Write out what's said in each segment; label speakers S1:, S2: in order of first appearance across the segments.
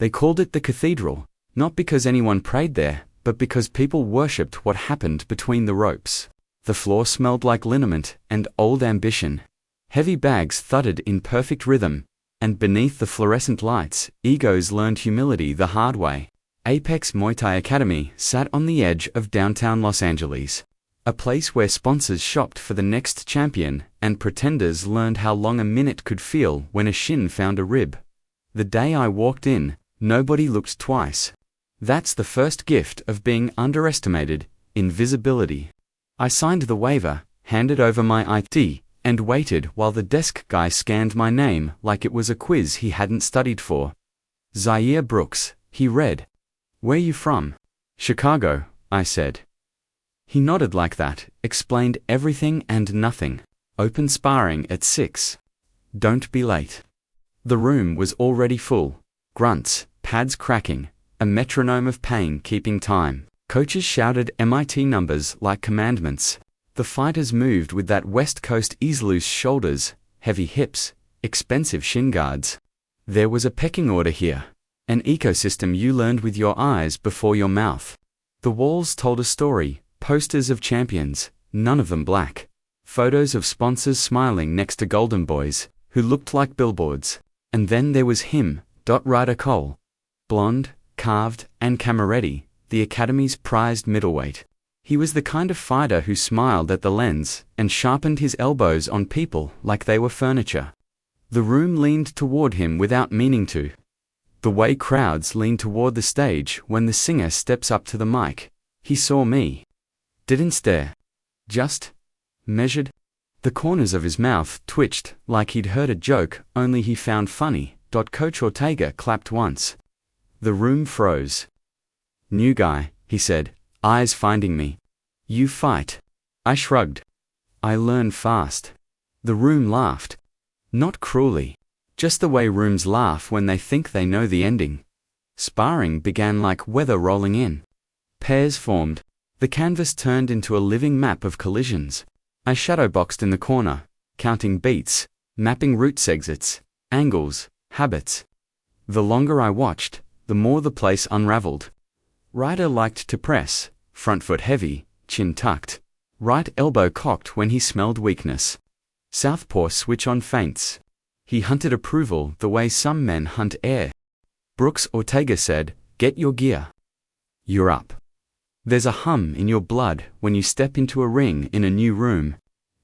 S1: They called it the cathedral, not because anyone prayed there, but because people worshipped what happened between the ropes. The floor smelled like liniment and old ambition. Heavy bags thudded in perfect rhythm, and beneath the fluorescent lights, egos learned humility the hard way. Apex Muay Thai Academy sat on the edge of downtown Los Angeles, a place where sponsors shopped for the next champion and pretenders learned how long a minute could feel when a shin found a rib. The day I walked in, nobody looked twice. That's the first gift of being underestimated: invisibility. I signed the waiver, handed over my ID, and waited while the desk guy scanned my name like it was a quiz he hadn't studied for. Zaire Brooks, he read. "Where you from?" "Chicago," I said. He nodded like that, explained everything and nothing. "Open sparring at 6. Don't be late." The room was already full. Grunts, pads cracking, a metronome of pain keeping time. Coaches shouted MIT numbers like commandments. The fighters moved with that West Coast ease-loose shoulders, heavy hips, expensive shin guards. There was a pecking order here. An ecosystem you learned with your eyes before your mouth. The walls told a story, posters of champions, none of them black. Photos of sponsors smiling next to golden boys, who looked like billboards. And then there was him, Ryder Cole. Blonde, carved, and Camaretti, the Academy's prized middleweight. He was the kind of fighter who smiled at the lens and sharpened his elbows on people like they were furniture. The room leaned toward him without meaning to. The way crowds lean toward the stage when the singer steps up to the mic. He saw me. Didn't stare. Just measured. The corners of his mouth twitched like he'd heard a joke only he found funny. Coach Ortega clapped once. The room froze. "New guy," he said, eyes finding me. "You fight." I shrugged. "I learn fast." The room laughed. Not cruelly. Just the way rooms laugh when they think they know the ending. Sparring began like weather rolling in. Pairs formed. The canvas turned into a living map of collisions. I shadowboxed in the corner, counting beats, mapping routes, exits, angles, habits. The longer I watched, the more the place unraveled. Ryder liked to press, front foot heavy, chin tucked, right elbow cocked when he smelled weakness. Southpaw switch on feints. He hunted approval the way some men hunt air. Brooks Ortega said, "Get your gear. You're up." There's a hum in your blood when you step into a ring in a new room.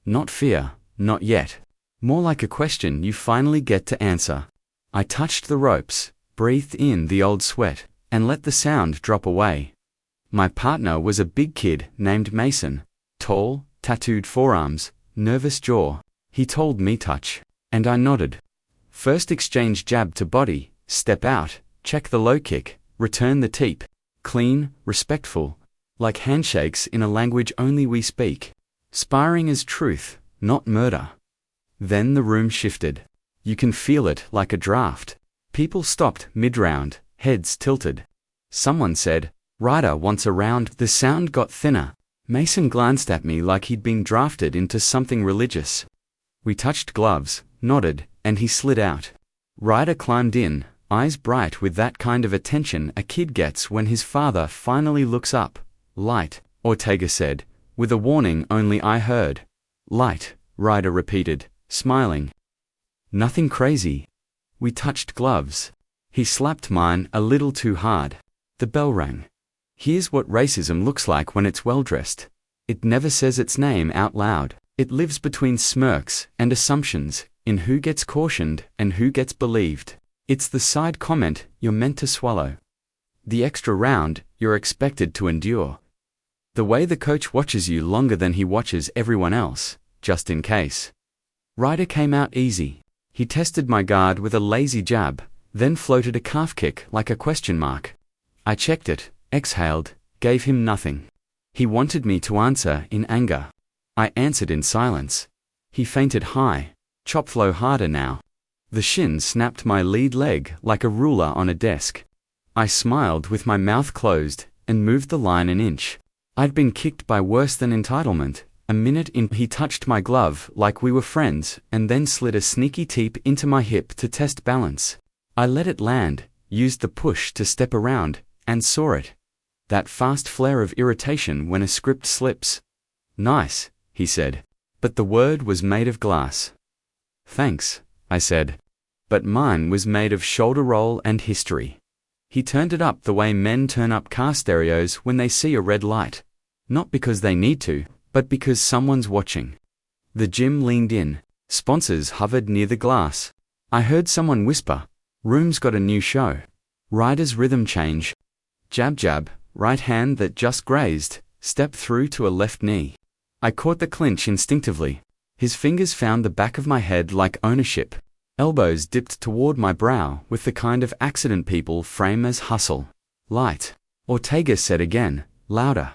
S1: Not fear, not yet. More like a question you finally get to answer. I touched the ropes, breathed in the old sweat, and let the sound drop away. My partner was a big kid named Mason. Tall, tattooed forearms, nervous jaw. He told me touch, and I nodded. First exchange jab to body, step out, check the low kick, return the teep. Clean, respectful, like handshakes in a language only we speak. Sparring is truth, not murder. Then the room shifted. You can feel it like a draft. People stopped mid-round, heads tilted. Someone said, "Ryder wants a round." The sound got thinner. Mason glanced at me like he'd been drafted into something religious. We touched gloves, nodded, and he slid out. Ryder climbed in, eyes bright with that kind of attention a kid gets when his father finally looks up. "Light," Ortega said, with a warning only I heard. "Light," Ryder repeated, smiling. "Nothing crazy." We touched gloves. He slapped mine a little too hard. The bell rang. Here's what racism looks like when it's well-dressed. It never says its name out loud. It lives between smirks and assumptions, in who gets cautioned and who gets believed. It's the side comment you're meant to swallow. The extra round you're expected to endure. The way the coach watches you longer than he watches everyone else, just in case. Ryder came out easy. He tested my guard with a lazy jab, then floated a calf kick like a question mark. I checked it, exhaled, gave him nothing. He wanted me to answer in anger. I answered in silence. He feinted high, chop flow harder now. The shin snapped my lead leg like a ruler on a desk. I smiled with my mouth closed and moved the line an inch. I'd been kicked by worse than entitlement. A minute in, he touched my glove like we were friends and then slid a sneaky teep into my hip to test balance. I let it land, used the push to step around, and saw it. That fast flare of irritation when a script slips. Nice, he said. But the word was made of glass. Thanks, I said. But mine was made of shoulder roll and history. He turned it up the way men turn up car stereos when they see a red light. Not because they need to, but because someone's watching. The gym leaned in. Sponsors hovered near the glass. I heard someone whisper, "Room's got a new show." Rider's rhythm change. Jab jab, right hand that just grazed, step through to a left knee. I caught the clinch instinctively. His fingers found the back of my head like ownership. Elbows dipped toward my brow with the kind of accident people frame as hustle. Light. Ortega said again, louder.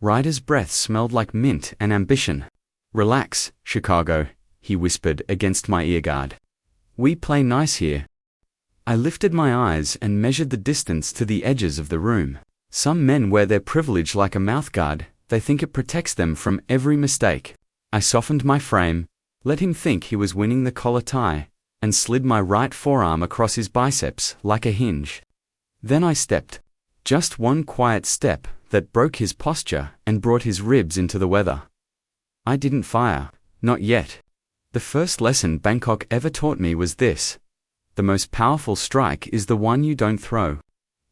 S1: Ryder's breath smelled like mint and ambition. Relax, Chicago, he whispered against my earguard. We play nice here. I lifted my eyes and measured the distance to the edges of the room. Some men wear their privilege like a mouthguard. They think it protects them from every mistake. I softened my frame, let him think he was winning the collar tie, and slid my right forearm across his biceps like a hinge. Then I stepped. Just one quiet step that broke his posture and brought his ribs into the weather. I didn't fire, not yet. The first lesson Bangkok ever taught me was this. The most powerful strike is the one you don't throw.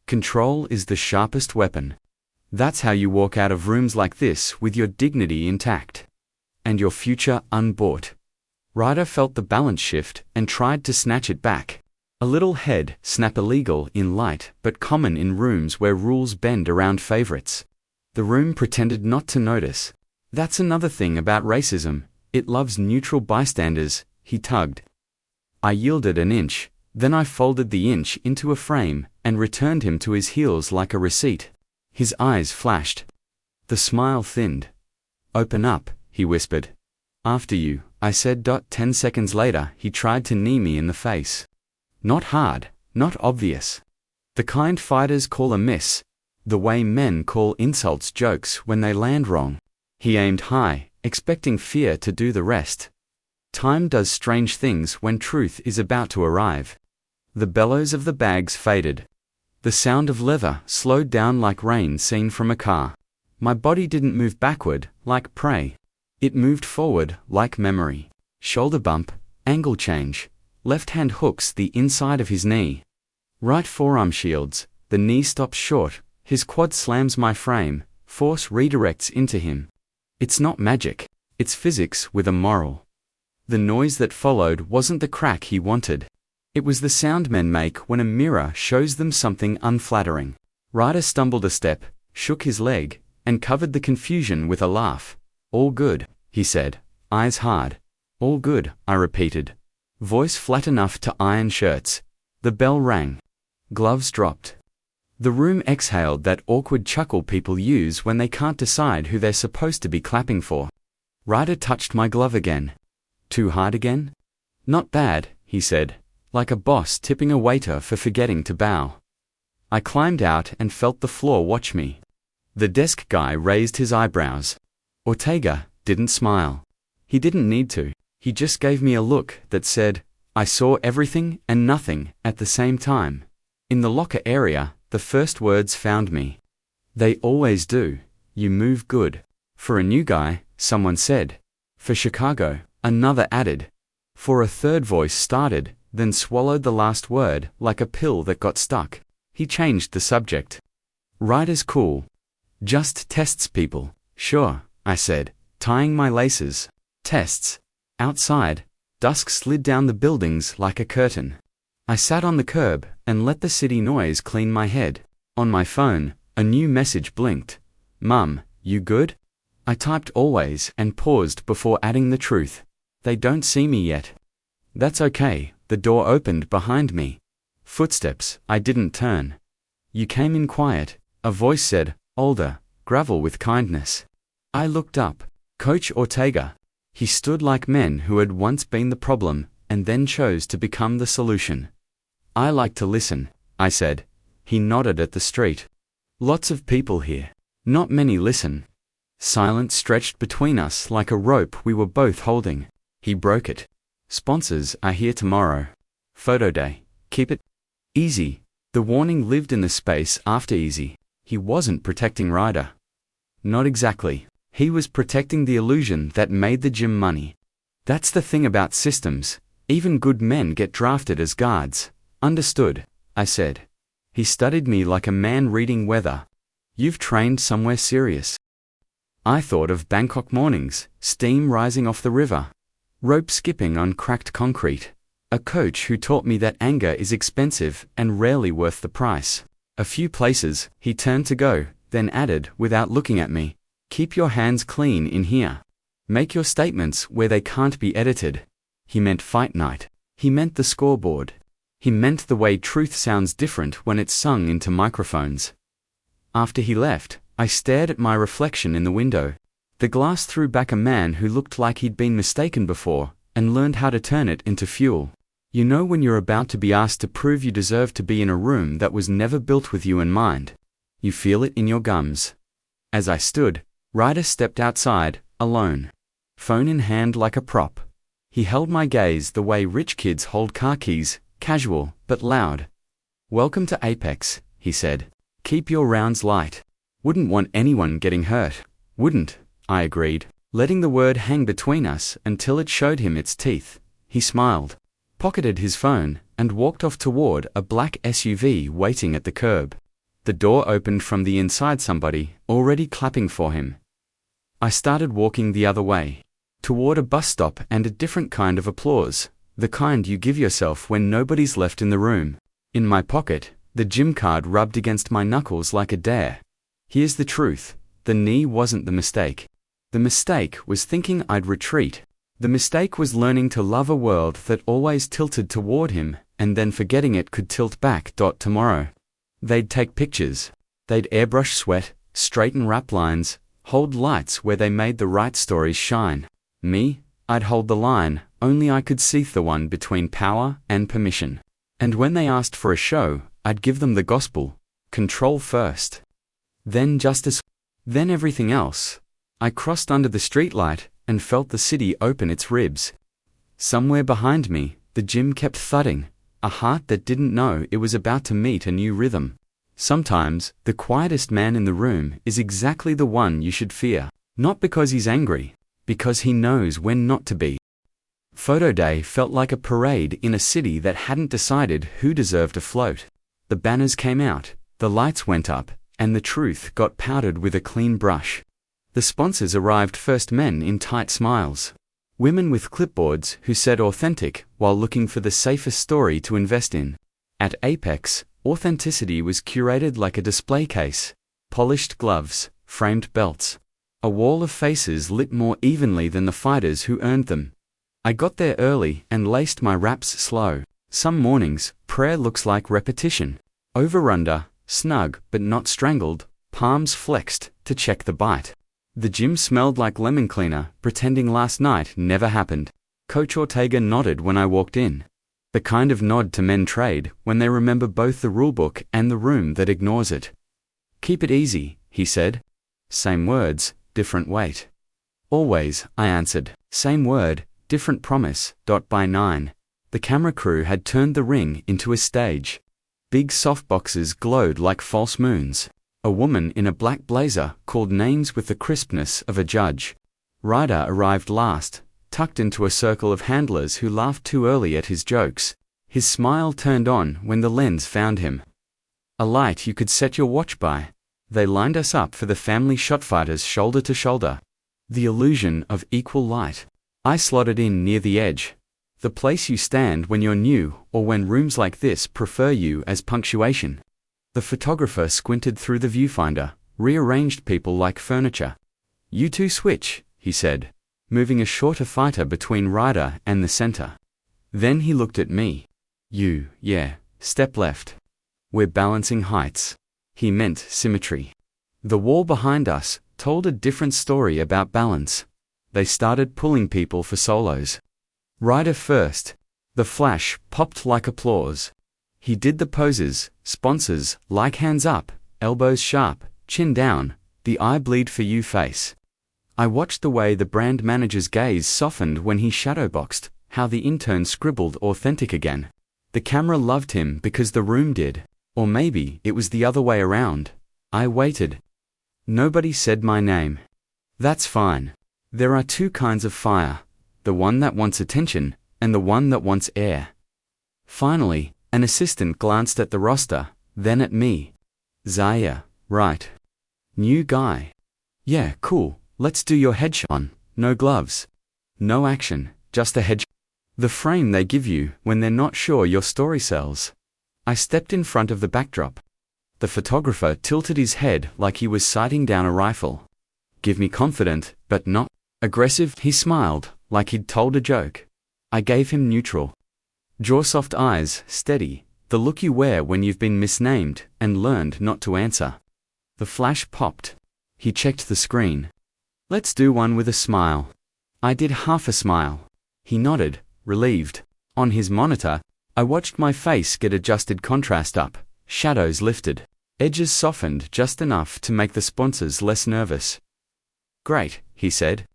S1: Control is the sharpest weapon. That's how you walk out of rooms like this with your dignity intact. And your future unbought. Ryder felt the balance shift and tried to snatch it back. A little head snap illegal in light but common in rooms where rules bend around favorites. The room pretended not to notice. That's another thing about racism. It loves neutral bystanders, he tugged. I yielded an inch, then I folded the inch into a frame and returned him to his heels like a receipt. His eyes flashed. The smile thinned. Open up, he whispered. After you, I said. 10 seconds later, he tried to knee me in the face. Not hard, not obvious. The kind fighters call a miss. The way men call insults jokes when they land wrong. He aimed high, expecting fear to do the rest. Time does strange things when truth is about to arrive. The bellows of the bags faded. The sound of leather slowed down like rain seen from a car. My body didn't move backward, like prey. It moved forward, like memory. Shoulder bump, angle change. Left hand hooks the inside of his knee. Right forearm shields, the knee stops short, his quad slams my frame, force redirects into him. It's not magic, it's physics with a moral. The noise that followed wasn't the crack he wanted. It was the sound men make when a mirror shows them something unflattering. Ryder stumbled a step, shook his leg, and covered the confusion with a laugh. All good, he said, eyes hard. All good, I repeated. Voice flat enough to iron shirts. The bell rang. Gloves dropped. The room exhaled that awkward chuckle people use when they can't decide who they're supposed to be clapping for. Ryder touched my glove again. Too hard again? Not bad, he said, like a boss tipping a waiter for forgetting to bow. I climbed out and felt the floor watch me. The desk guy raised his eyebrows. Ortega didn't smile. He didn't need to. He just gave me a look that said, I saw everything and nothing at the same time. In the locker area, the first words found me. They always do. You move good. For a new guy, someone said. For Chicago, another added. For a third voice started, then swallowed the last word like a pill that got stuck. He changed the subject. Ryder's cool. Just tests people. Sure, I said, tying my laces. Tests. Outside, dusk slid down the buildings like a curtain. I sat on the curb and let the city noise clean my head. On my phone, a new message blinked. Mum, you good? I typed always and paused before adding the truth. They don't see me yet. That's okay, the door opened behind me. Footsteps, I didn't turn. You came in quiet, a voice said, older, gravel with kindness. I looked up. Coach Ortega. He stood like men who had once been the problem and then chose to become the solution. I like to listen, I said. He nodded at the street. Lots of people here. Not many listen. Silence stretched between us like a rope we were both holding. He broke it. Sponsors are here tomorrow. Photo day. Keep it easy. The warning lived in the space after easy. He wasn't protecting Ryder. Not exactly. He was protecting the illusion that made the gym money. That's the thing about systems. Even good men get drafted as guards. Understood, I said. He studied me like a man reading weather. You've trained somewhere serious. I thought of Bangkok mornings, steam rising off the river, rope skipping on cracked concrete, a coach who taught me that anger is expensive and rarely worth the price. A few places, he turned to go, then added, without looking at me, keep your hands clean in here. Make your statements where they can't be edited. He meant fight night. He meant the scoreboard. He meant the way truth sounds different when it's sung into microphones. After he left, I stared at my reflection in the window. The glass threw back a man who looked like he'd been mistaken before, and learned how to turn it into fuel. You know when you're about to be asked to prove you deserve to be in a room that was never built with you in mind. You feel it in your gums. As I stood, Ryder stepped outside, alone. Phone in hand like a prop. He held my gaze the way rich kids hold car keys, casual, but loud. Welcome to Apex, he said. Keep your rounds light. Wouldn't want anyone getting hurt. Wouldn't, I agreed, letting the word hang between us until it showed him its teeth. He smiled, pocketed his phone, and walked off toward a black SUV waiting at the curb. The door opened from the inside, somebody already clapping for him. I started walking the other way, toward a bus stop, and a different kind of applause, the kind you give yourself when nobody's left in the room. In my pocket, the gym card rubbed against my knuckles like a dare. Here's the truth, the knee wasn't the mistake. The mistake was thinking I'd retreat. The mistake was learning to love a world that always tilted toward him, and then forgetting it could tilt back. Tomorrow. They'd take pictures. They'd airbrush sweat, straighten rap lines, hold lights where they made the right stories shine. Me, I'd hold the line, only I could see the one between power and permission. And when they asked for a show, I'd give them the gospel. Control first. Then justice. Then everything else. I crossed under the streetlight and felt the city open its ribs. Somewhere behind me, the gym kept thudding, a heart that didn't know it was about to meet a new rhythm. Sometimes, the quietest man in the room is exactly the one you should fear. Not because he's angry, because he knows when not to be. Photo day felt like a parade in a city that hadn't decided who deserved a float. The banners came out, the lights went up, and the truth got powdered with a clean brush. The sponsors arrived first, men in tight smiles. Women with clipboards who said authentic while looking for the safest story to invest in. At Apex, authenticity was curated like a display case. Polished gloves, framed belts. A wall of faces lit more evenly than the fighters who earned them. I got there early and laced my raps slow. Some mornings, prayer looks like repetition. Over-under, snug but not strangled, palms flexed to check the bite. The gym smelled like lemon cleaner, pretending last night never happened. Coach Ortega nodded when I walked in. The kind of nod to men trade when they remember both the rulebook and the room that ignores it. Keep it easy, he said. Same words, different weight. Always, I answered. Same word, different promise. By 9. The camera crew had turned the ring into a stage. Big softboxes glowed like false moons. A woman in a black blazer called names with the crispness of a judge. Ryder arrived last, tucked into a circle of handlers who laughed too early at his jokes. His smile turned on when the lens found him. A light you could set your watch by. They lined us up for the family shot fighters shoulder to shoulder. The illusion of equal light. I slotted in near the edge. The place you stand when you're new, or when rooms like this prefer you as punctuation. The photographer squinted through the viewfinder, rearranged people like furniture. You two switch, he said, moving a shorter fighter between Ryder and the center. Then he looked at me. You, yeah, step left. We're balancing heights. He meant symmetry. The wall behind us told a different story about balance. They started pulling people for solos. Ryder first. The flash popped like applause. He did the poses, sponsors, like hands up, elbows sharp, chin down, the eye bleed for you face. I watched the way the brand manager's gaze softened when he shadowboxed, how the intern scribbled authentic again. The camera loved him because the room did. Or maybe it was the other way around. I waited. Nobody said my name. That's fine. There are two kinds of fire, the one that wants attention, and the one that wants air. Finally, an assistant glanced at the roster, then at me. Zaire, right. New guy. Yeah, cool, let's do your headshot on. No gloves. No action, just a headshot. The frame they give you when they're not sure your story sells. I stepped in front of the backdrop. The photographer tilted his head like he was sighting down a rifle. Give me confident, but not aggressive. He smiled, like he'd told a joke. I gave him neutral. Draw soft eyes, steady, the look you wear when you've been misnamed and learned not to answer. The flash popped. He checked the screen. Let's do one with a smile. I did half a smile. He nodded, relieved. On his monitor, I watched my face get adjusted contrast up, shadows lifted, edges softened just enough to make the sponsors less nervous. Great, he said.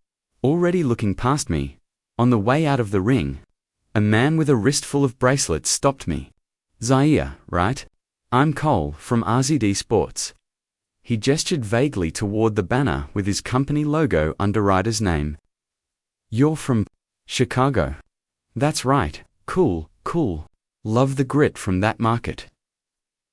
S1: Already looking past me. On the way out of the ring, a man with a wristful of bracelets stopped me. Zaire, right? I'm Cole from RZD Sports. He gestured vaguely toward the banner with his company logo under Ryder's name. You're from Chicago. That's right, cool, cool. Love the grit from that market.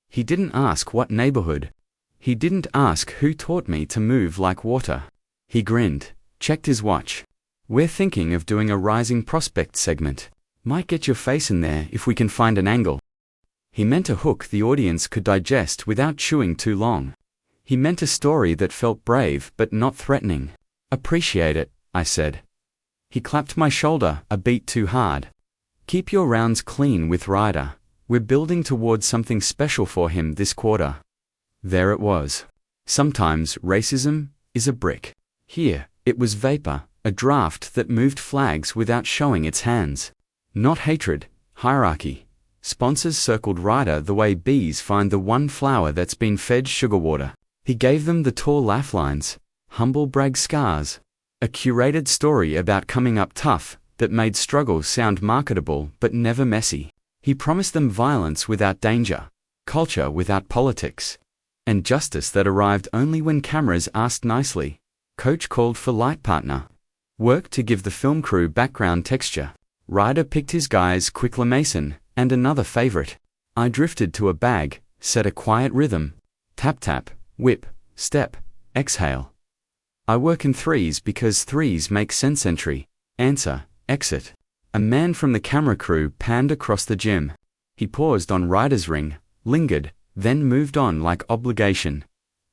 S1: He didn't ask what neighborhood. He didn't ask who taught me to move like water. He grinned, checked his watch. We're thinking of doing a rising prospect segment. Might get your face in there if we can find an angle. He meant a hook the audience could digest without chewing too long. He meant a story that felt brave but not threatening. Appreciate it, I said. He clapped my shoulder a beat too hard. Keep your rounds clean with Ryder. We're building towards something special for him this quarter. There it was. Sometimes racism is a brick. Here, it was vapor, a draft that moved flags without showing its hands. Not hatred, hierarchy. Sponsors circled Ryder the way bees find the one flower that's been fed sugar water. He gave them the tall laugh lines, humble brag scars, a curated story about coming up tough that made struggle sound marketable but never messy. He promised them violence without danger, culture without politics, and justice that arrived only when cameras asked nicely. Coach called for light partner. Work to give the film crew background texture. Ryder picked his guys Quickler Mason, and another favorite. I drifted to a bag, set a quiet rhythm. Tap tap, whip, step, exhale. I work in threes because threes make sense. Entry, answer, exit. A man from the camera crew panned across the gym. He paused on Ryder's ring, lingered, then moved on like obligation.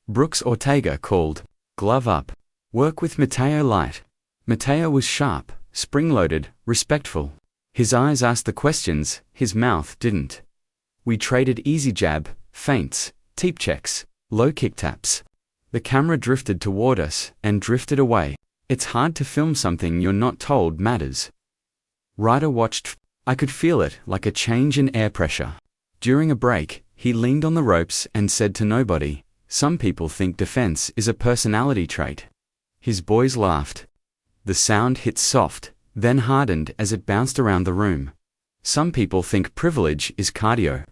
S1: Brooks Ortega called, glove up. Work with Mateo light. Mateo was sharp, spring-loaded, respectful. His eyes asked the questions, his mouth didn't. We traded easy jab, feints, teep checks, low kick taps. The camera drifted toward us and drifted away. It's hard to film something you're not told matters. Ryder watched. I could feel it like a change in air pressure. During a break, he leaned on the ropes and said to nobody, some people think defense is a personality trait. His boys laughed. The sound hit soft, then hardened as it bounced around the room. Some people think privilege is cardio.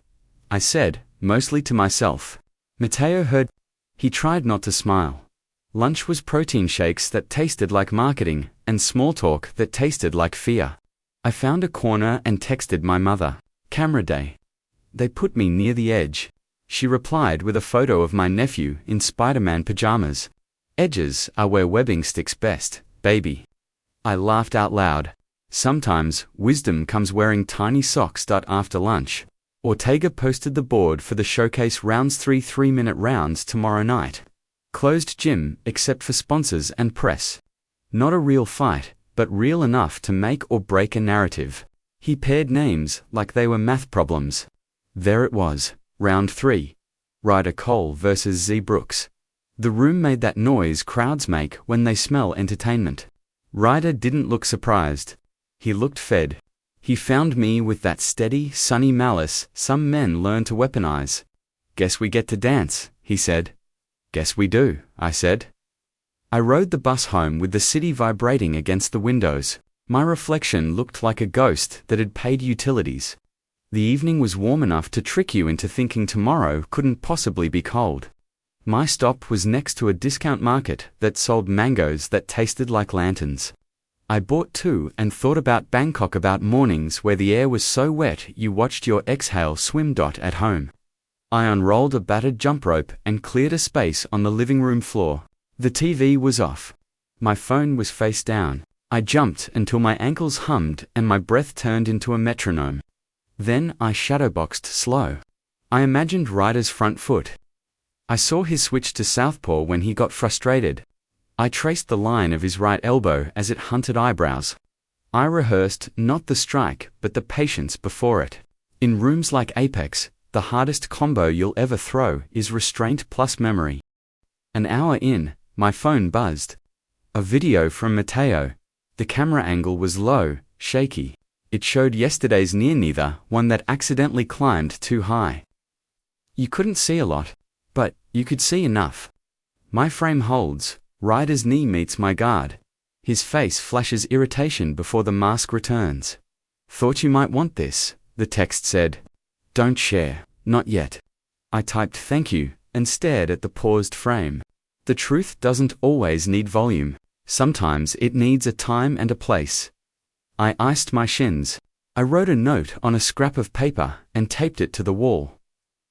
S1: I said, mostly to myself. Mateo heard. He tried not to smile. Lunch was protein shakes that tasted like marketing, and small talk that tasted like fear. I found a corner and texted my mother. Camera day. They put me near the edge. She replied with a photo of my nephew in Spider-Man pajamas. Edges are where webbing sticks best, baby. I laughed out loud. Sometimes, wisdom comes wearing tiny socks. After lunch, Ortega posted the board for the showcase rounds 3 3-minute rounds tomorrow night. Closed gym except for sponsors and press. Not a real fight, but real enough to make or break a narrative. He paired names like they were math problems. There it was, round 3. Ryder Cole versus Z Brooks. The room made that noise crowds make when they smell entertainment. Ryder didn't look surprised. He looked fed. He found me with that steady, sunny malice some men learn to weaponize. Guess we get to dance, he said. Guess we do, I said. I rode the bus home with the city vibrating against the windows. My reflection looked like a ghost that had paid utilities. The evening was warm enough to trick you into thinking tomorrow couldn't possibly be cold. My stop was next to a discount market that sold mangoes that tasted like lanterns. I bought 2 and thought about Bangkok, about mornings where the air was so wet you watched your exhale swim. At home, I unrolled a battered jump rope and cleared a space on the living room floor. The TV was off. My phone was face down. I jumped until my ankles hummed and my breath turned into a metronome. Then I shadowboxed slow. I imagined Ryder's front foot. I saw his switch to southpaw when he got frustrated. I traced the line of his right elbow as it hunted eyebrows. I rehearsed not the strike but the patience before it. In rooms like Apex, the hardest combo you'll ever throw is restraint plus memory. An hour in, my phone buzzed. A video from Mateo. The camera angle was low, shaky. It showed yesterday's near-neither, one that accidentally climbed too high. You couldn't see a lot, but you could see enough. My frame holds. Ryder's knee meets my guard. His face flashes irritation before the mask returns. Thought you might want this, the text said. Don't share, not yet. I typed thank you and stared at the paused frame. The truth doesn't always need volume. Sometimes it needs a time and a place. I iced my shins. I wrote a note on a scrap of paper and taped it to the wall.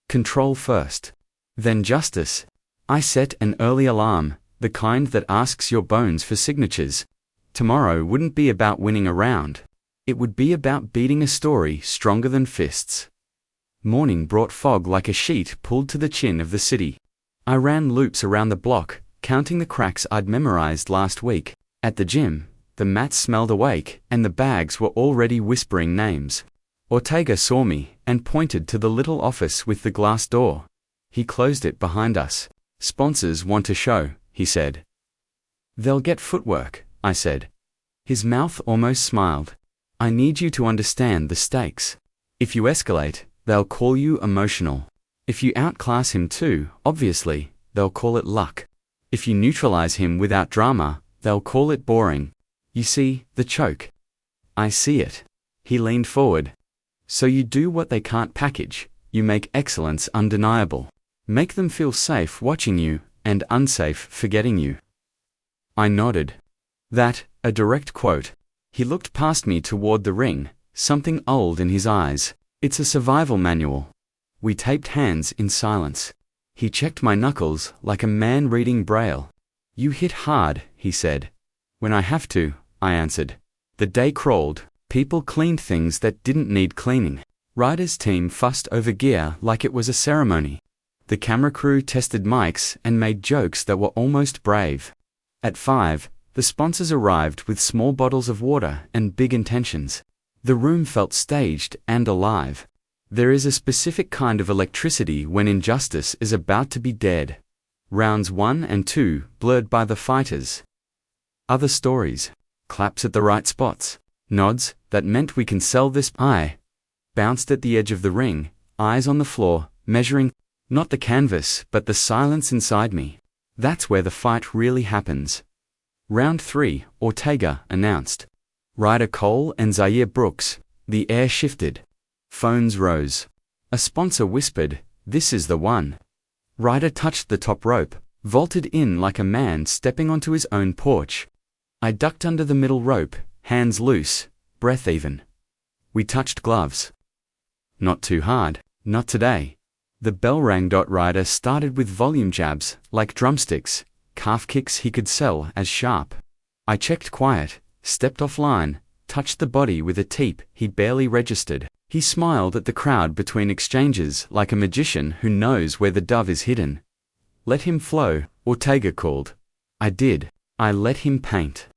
S1: Control first. Then justice. I set an early alarm, the kind that asks your bones for signatures. Tomorrow wouldn't be about winning a round. It would be about beating a story stronger than fists. Morning brought fog like a sheet pulled to the chin of the city. I ran loops around the block, counting the cracks I'd memorized last week. At the gym, the mats smelled awake, and the bags were already whispering names. Ortega saw me and pointed to the little office with the glass door. He closed it behind us. Sponsors want to show, he said. They'll get footwork, I said. His mouth almost smiled. I need you to understand the stakes. If you escalate, they'll call you emotional. If you outclass him too, obviously, they'll call it luck. If you neutralize him without drama, they'll call it boring. You see, the choke. I see it. He leaned forward. So you do what they can't package. You make excellence undeniable. Make them feel safe watching you, and unsafe forgetting you. I nodded. That, a direct quote. He looked past me toward the ring, something old in his eyes. It's a survival manual. We taped hands in silence. He checked my knuckles like a man reading Braille. You hit hard, he said. When I have to, I answered. The day crawled. People cleaned things that didn't need cleaning. Ryder's team fussed over gear like it was a ceremony. The camera crew tested mics and made jokes that were almost brave. At 5, the sponsors arrived with small bottles of water and big intentions. The room felt staged and alive. There is a specific kind of electricity when injustice is about to be dead. Rounds 1 and 2 blurred by the fighters. Other stories. Claps at the right spots. Nods that meant we can sell this. I bounced at the edge of the ring, eyes on the floor, measuring, not the canvas, but the silence inside me. That's where the fight really happens. Round 3, Ortega announced. Ryder Cole and Zaire Brooks. The air shifted. Phones rose. A sponsor whispered, "This is the one." Ryder touched the top rope, vaulted in like a man stepping onto his own porch. I ducked under the middle rope, hands loose, breath even. We touched gloves. Not too hard, not today. The bell rang. Ryder started with volume jabs, like drumsticks, calf kicks he could sell as sharp. I checked quiet, stepped offline, touched the body with a teep he barely registered. He smiled at the crowd between exchanges like a magician who knows where the dove is hidden. Let him flow, Ortega called. I did. I let him paint.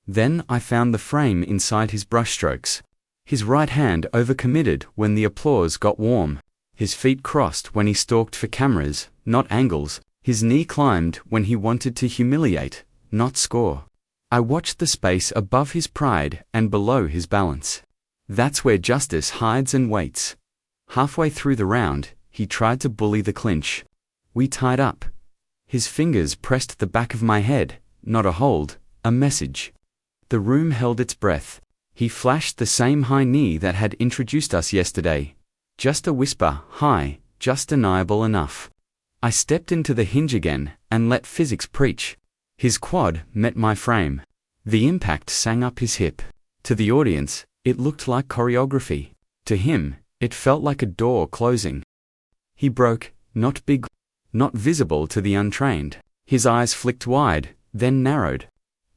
S1: Then I found the frame inside his brushstrokes. His right hand overcommitted when the applause got warm. His feet crossed when he stalked for cameras, not angles. His knee climbed when he wanted to humiliate, not score. I watched the space above his pride and below his balance. That's where justice hides and waits. Halfway through the round, he tried to bully the clinch. We tied up. His fingers pressed the back of my head, not a hold, a message. The room held its breath. He flashed the same high knee that had introduced us yesterday. Just a whisper, high, just deniable enough. I stepped into the hinge again, and let physics preach. His quad met my frame. The impact sang up his hip. To the audience, it looked like choreography. To him, it felt like a door closing. He broke, not big, not visible to the untrained. His eyes flicked wide, then narrowed.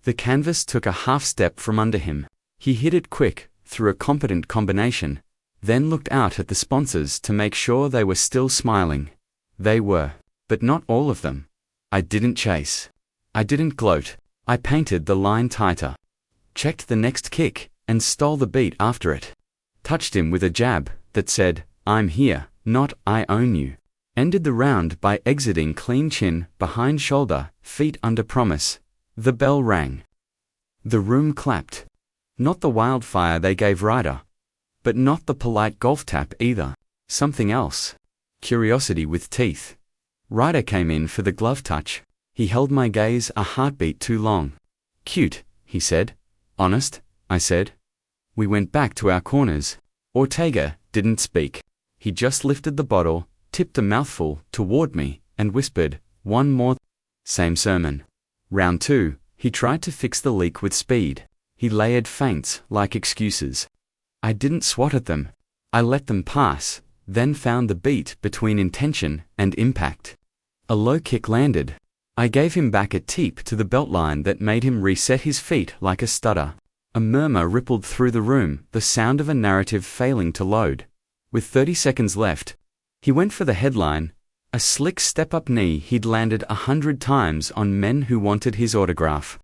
S1: The canvas took a half step from under him. He hit it quick, through a competent combination, then looked out at the sponsors to make sure they were still smiling. They were, but not all of them. I didn't chase. I didn't gloat. I painted the line tighter. Checked the next kick, and stole the beat after it. Touched him with a jab that said, "I'm here, not I own you." Ended the round by exiting clean chin, behind shoulder, feet under promise. The bell rang. The room clapped. Not the wildfire they gave Ryder. But not the polite golf tap either. Something else. Curiosity with teeth. Ryder came in for the glove touch. He held my gaze a heartbeat too long. "Cute," he said. "Honest," I said. We went back to our corners. Ortega didn't speak. He just lifted the bottle, tipped a mouthful toward me, and whispered, "One more." Same sermon. Round 2, he tried to fix the leak with speed. He layered feints like excuses. I didn't swat at them. I let them pass, then found the beat between intention and impact. A low kick landed. I gave him back a teep to the beltline that made him reset his feet like a stutter. A murmur rippled through the room, the sound of a narrative failing to load. With 30 seconds left, he went for the headline, a slick step-up knee he'd landed 100 times on men who wanted his autograph.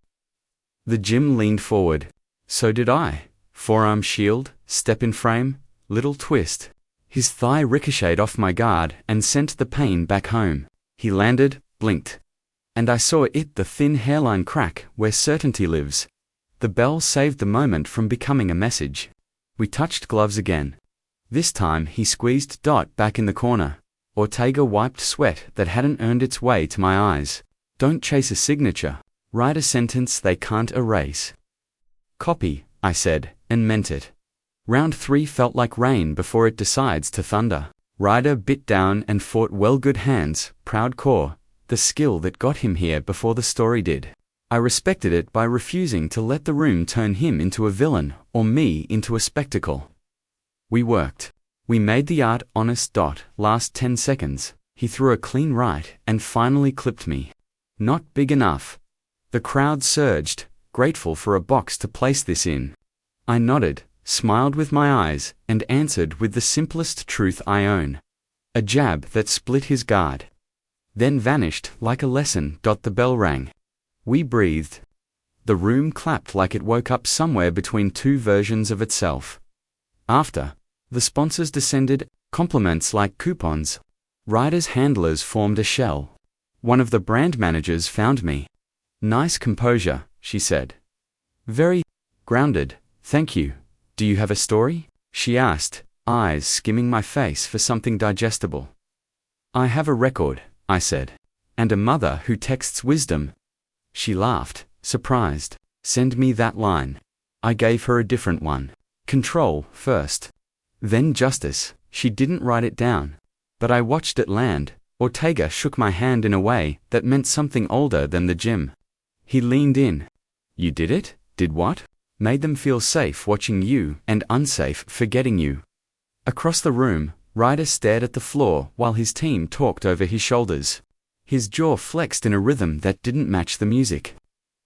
S1: The gym leaned forward. So did I. Forearm shield, step in frame, little twist. His thigh ricocheted off my guard and sent the pain back home. He landed, blinked. And I saw the thin hairline crack where certainty lives. The bell saved the moment from becoming a message. We touched gloves again. This time he squeezed Dot back in the corner. Ortega wiped sweat that hadn't earned its way to my eyes. Don't chase a signature. Write a sentence they can't erase. Copy, I said, and meant it. Round 3 felt like rain before it decides to thunder. Ryder bit down and fought well, good hands, proud core, the skill that got him here before the story did. I respected it by refusing to let the room turn him into a villain or me into a spectacle. We worked. We made the art honest. Last 10 seconds, he threw a clean right and finally clipped me. Not big enough. The crowd surged, grateful for a box to place this in. I nodded, smiled with my eyes, and answered with the simplest truth I own. A jab that split his guard. Then vanished like a lesson. The bell rang. We breathed. The room clapped like it woke up somewhere between 2 versions of itself. After, the sponsors descended, compliments like coupons. Ryder's handlers formed a shell. One of the brand managers found me. "Nice composure," she said. "Very grounded, thank you. Do you have a story?" she asked, eyes skimming my face for something digestible. "I have a record," I said. "And a mother who texts wisdom." She laughed, surprised. "Send me that line." I gave her a different one. "Control first. Then justice." She didn't write it down. But I watched it land. Ortega shook my hand in a way that meant something older than the gym. He leaned in. "You did it? Did what?" "Made them feel safe watching you and unsafe forgetting you." Across the room, Ryder stared at the floor while his team talked over his shoulders. His jaw flexed in a rhythm that didn't match the music.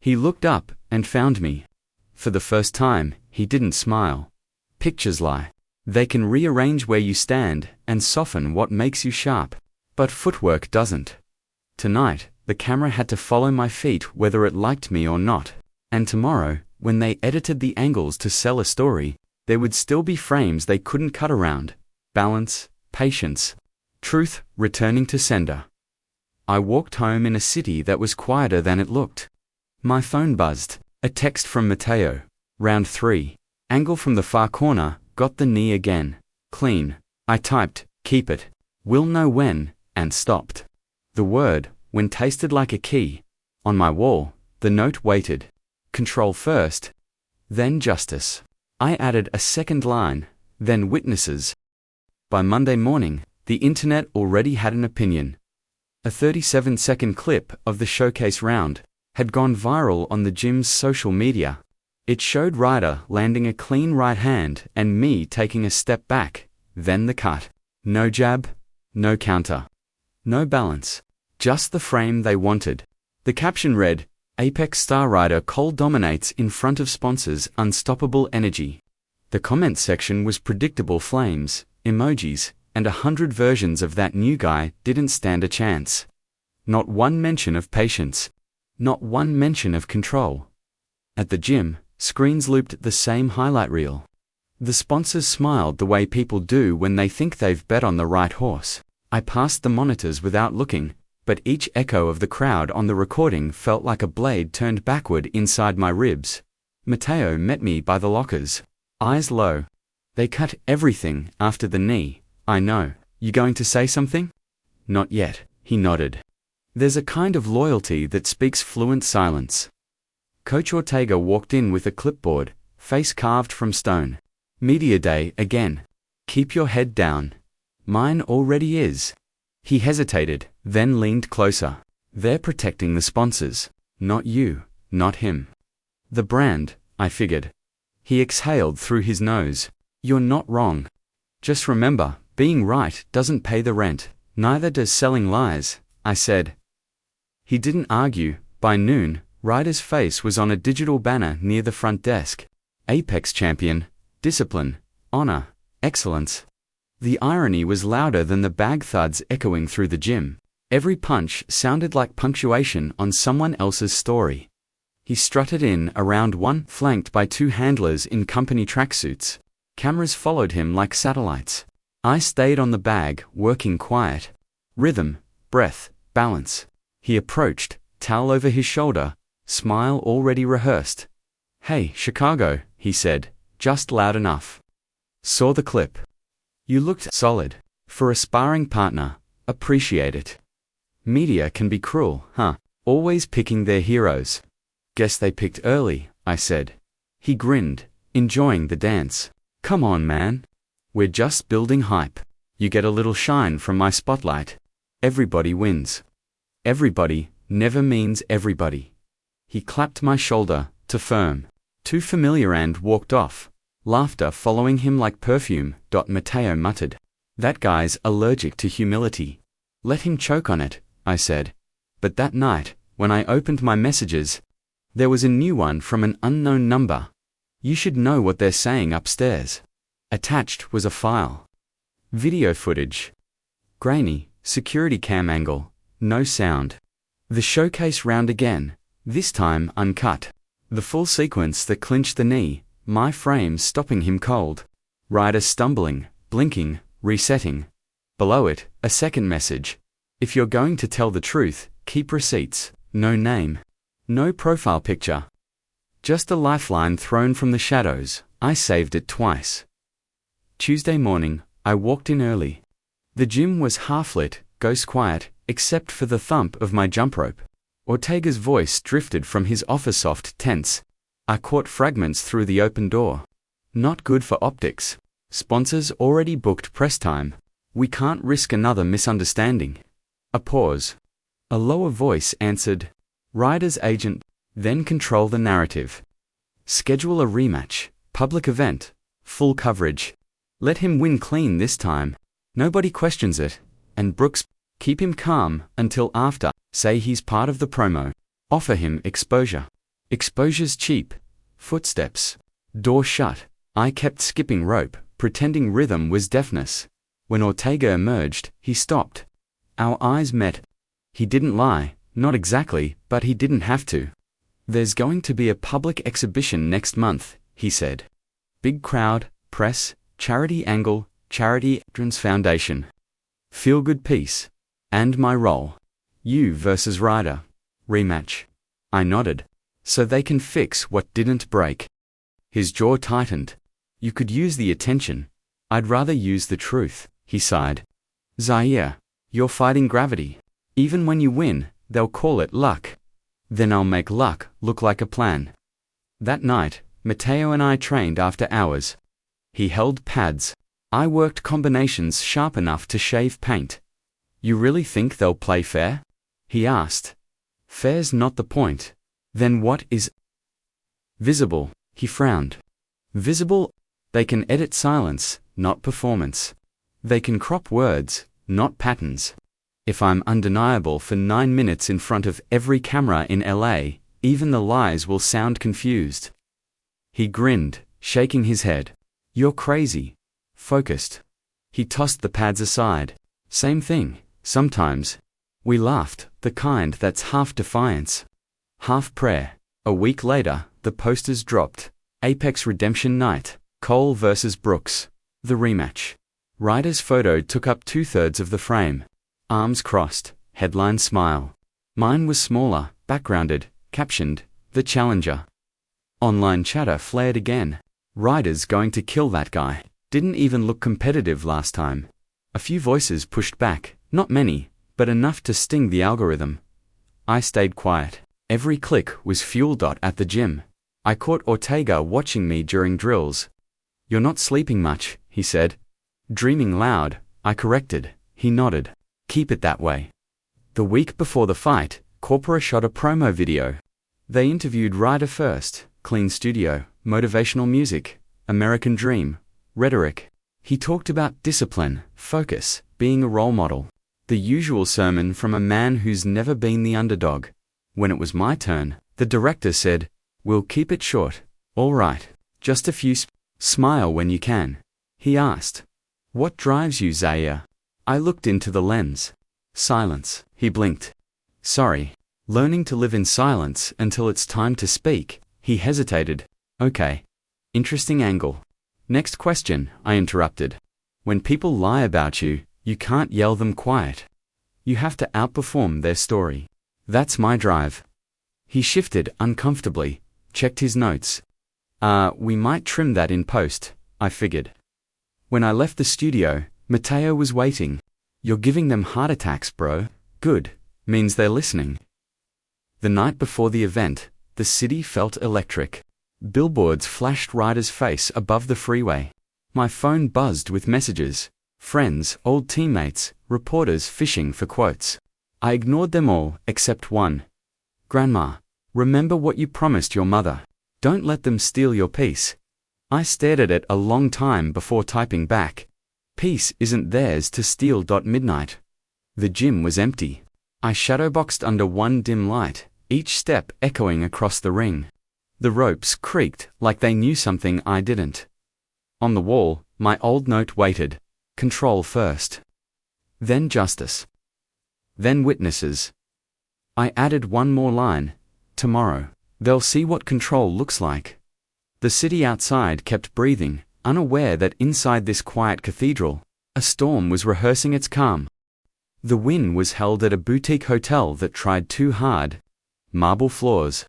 S1: He looked up and found me. For the first time, he didn't smile. Pictures lie. They can rearrange where you stand and soften what makes you sharp. But footwork doesn't. Tonight, the camera had to follow my feet whether it liked me or not. And tomorrow, when they edited the angles to sell a story, there would still be frames they couldn't cut around. Balance, patience, truth returning to sender. I walked home in a city that was quieter than it looked. My phone buzzed. A text from Mateo. Round 3. Angle from the far corner, got the knee again. Clean. I typed, "Keep it. We'll know when," and stopped. The word, when tasted like a key. On my wall, the note waited. Control first. Then justice. I added a second line, then witnesses. By Monday morning, the internet already had an opinion. A 37-second clip of the showcase round had gone viral on the gym's social media. It showed Ryder landing a clean right hand and me taking a step back, then the cut. No jab, no counter, no balance, just the frame they wanted. The caption read, "Apex star Ryder cold dominates in front of sponsors, unstoppable energy." The comment section was predictable flames, emojis, and 100 versions of that new guy didn't stand a chance. Not one mention of patience. Not one mention of control. At the gym, screens looped the same highlight reel. The sponsors smiled the way people do when they think they've bet on the right horse. I passed the monitors without looking, but each echo of the crowd on the recording felt like a blade turned backward inside my ribs. Matteo met me by the lockers, eyes low. "They cut everything after the knee, I know. You going to say something?" "Not yet," he nodded. There's a kind of loyalty that speaks fluent silence. Coach Ortega walked in with a clipboard, face carved from stone. "Media day again. Keep your head down." "Mine already is." He hesitated, then leaned closer. "They're protecting the sponsors. Not you, not him." "The brand," I figured. He exhaled through his nose. "You're not wrong. Just remember, being right doesn't pay the rent. Neither does selling lies," I said. He didn't argue. By noon, Ryder's face was on a digital banner near the front desk. "Apex champion, discipline, honor, excellence." The irony was louder than the bag thuds echoing through the gym. Every punch sounded like punctuation on someone else's story. He strutted in around one, flanked by two handlers in company tracksuits. Cameras followed him like satellites. I stayed on the bag, working quiet. Rhythm, breath, balance. He approached, towel over his shoulder, smile already rehearsed. "Hey, Chicago," he said, just loud enough. "Saw the clip. You looked solid. For a sparring partner, appreciate it." Media can be cruel, huh? Always picking their heroes. "Guess they picked early," I said. He grinned, enjoying the dance. "Come on, man. We're just building hype. You get a little shine from my spotlight. Everybody wins." Everybody never means everybody. He clapped my shoulder, too firm, too familiar, and walked off, laughter following him like perfume. Matteo muttered, "That guy's allergic to humility. Let him choke on it," I said. But that night, when I opened my messages, there was a new one from an unknown number. "You should know what they're saying upstairs." Attached was a file. Video footage. Grainy, security cam angle. No sound. The showcase round again, this time uncut. The full sequence that clinched the knee, my frame stopping him cold. Ryder stumbling, blinking, resetting. Below it, a second message. "If you're going to tell the truth, keep receipts." No name. No profile picture. Just a lifeline thrown from the shadows. I saved it twice. Tuesday morning, I walked in early. The gym was half lit, ghost quiet, except for the thump of my jump rope. Ortega's voice drifted from his office-soft tense. I caught fragments through the open door. "Not good for optics. Sponsors already booked press time. We can't risk another misunderstanding." A pause. A lower voice answered, "Ryder's agent." Then control the narrative. Schedule a rematch, public event, full coverage. Let him win clean this time. Nobody questions it. And Brooks, keep him calm until after. Say he's part of the promo. Offer him exposure. Exposure's cheap. Footsteps. Door shut. I kept skipping rope, pretending rhythm was deafness. When Ortega emerged, he stopped. Our eyes met. He didn't lie, not exactly, but he didn't have to. "There's going to be a public exhibition next month," he said. "Big crowd, press, charity angle, charity entrance foundation. Feel good piece. And my role. You versus Ryder. Rematch." I nodded. "So they can fix what didn't break." His jaw tightened. "You could use the attention. I'd rather use the truth," he sighed. "Zaire, you're fighting gravity. Even when you win, they'll call it luck. Then I'll make luck look like a plan." That night, Matteo and I trained after hours. He held pads. I worked combinations sharp enough to shave paint. You really think they'll play fair? He asked. Fair's not the point. Then what is visible? He frowned. Visible? They can edit silence, not performance. They can crop words, not patterns. If I'm undeniable for 9 minutes in front of every camera in LA, even the lies will sound confused. He grinned, shaking his head. You're crazy. Focused. He tossed the pads aside. Same thing, sometimes. We laughed, the kind that's half defiance, half prayer. A week later, the posters dropped. Apex Redemption Night, Cole vs. Brooks. The rematch. Ryder's photo took up 2/3 of the frame. Arms crossed, headline smile. Mine was smaller, backgrounded, captioned, The Challenger. Online chatter flared again. Ryder's going to kill that guy. Didn't even look competitive last time. A few voices pushed back, not many, but enough to sting the algorithm. I stayed quiet. Every click was fuel. At the gym, I caught Ortega watching me during drills. You're not sleeping much, he said. Dreaming loud, I corrected. He nodded. Keep it that way. The week before the fight, Corpora shot a promo video. They interviewed Ryder first. Clean studio, motivational music, American dream, rhetoric. He talked about discipline, focus, being a role model. The usual sermon from a man who's never been the underdog. When it was my turn, the director said, We'll keep it short. All right, just a few smile when you can. He asked, What drives you, Zaire? I looked into the lens. Silence. He blinked. Sorry. Learning to live in silence until it's time to speak. He hesitated. Okay. Interesting angle. Next question, I interrupted. When people lie about you, you can't yell them quiet. You have to outperform their story. That's my drive. He shifted uncomfortably, checked his notes. We might trim that in post, I figured. When I left the studio, Matteo was waiting. You're giving them heart attacks, bro. Good. Means they're listening. The night before the event, the city felt electric. Billboards flashed Ryder's face above the freeway. My phone buzzed with messages. Friends, old teammates, reporters fishing for quotes. I ignored them all, except one. Grandma, remember what you promised your mother. Don't let them steal your peace. I stared at it a long time before typing back. Peace isn't theirs to steal. Midnight. The gym was empty. I shadowboxed under one dim light, each step echoing across the ring. The ropes creaked like they knew something I didn't. On the wall, my old note waited. Control first. Then justice. Then witnesses. I added one more line. Tomorrow, they'll see what control looks like. The city outside kept breathing, unaware that inside this quiet cathedral, a storm was rehearsing its calm. The win was held at a boutique hotel that tried too hard. Marble floors.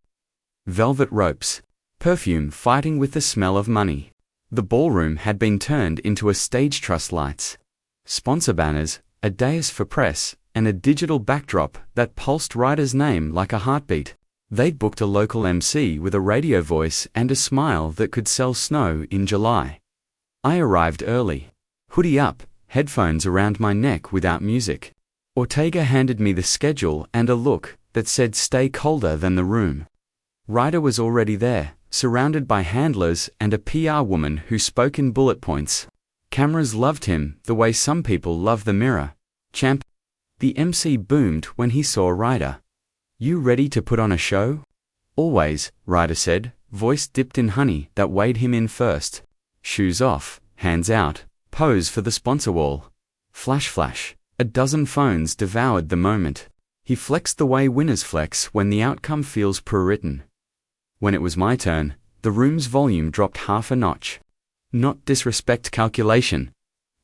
S1: Velvet ropes. Perfume fighting with the smell of money. The ballroom had been turned into a stage. Truss lights. Sponsor banners, a dais for press, and a digital backdrop that pulsed Ryder's name like a heartbeat. They'd booked a local MC with a radio voice and a smile that could sell snow in July. I arrived early. Hoodie up, headphones around my neck without music. Ortega handed me the schedule and a look that said stay colder than the room. Ryder was already there, surrounded by handlers and a PR woman who spoke in bullet points. Cameras loved him the way some people love the mirror. Champ. The MC boomed when he saw Ryder. You ready to put on a show? Always, Ryder said, voice dipped in honey that weighed him in first. Shoes off, hands out, pose for the sponsor wall. Flash flash. A dozen phones devoured the moment. He flexed the way winners flex when the outcome feels prewritten. When it was my turn, the room's volume dropped half a notch. Not disrespect calculation.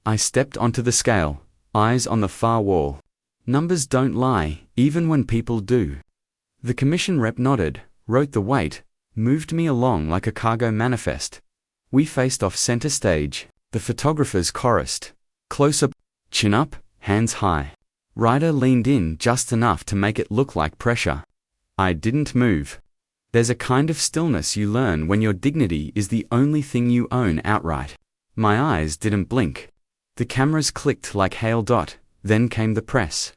S1: I stepped onto the scale, eyes on the far wall. Numbers don't lie, even when people do. The commission rep nodded, wrote the weight, moved me along like a cargo manifest. We faced off center stage. The photographers chorused. Close up, chin up, hands high. Ryder leaned in just enough to make it look like pressure. I didn't move. There's a kind of stillness you learn when your dignity is the only thing you own outright. My eyes didn't blink. The cameras clicked like hail dot, then came the press.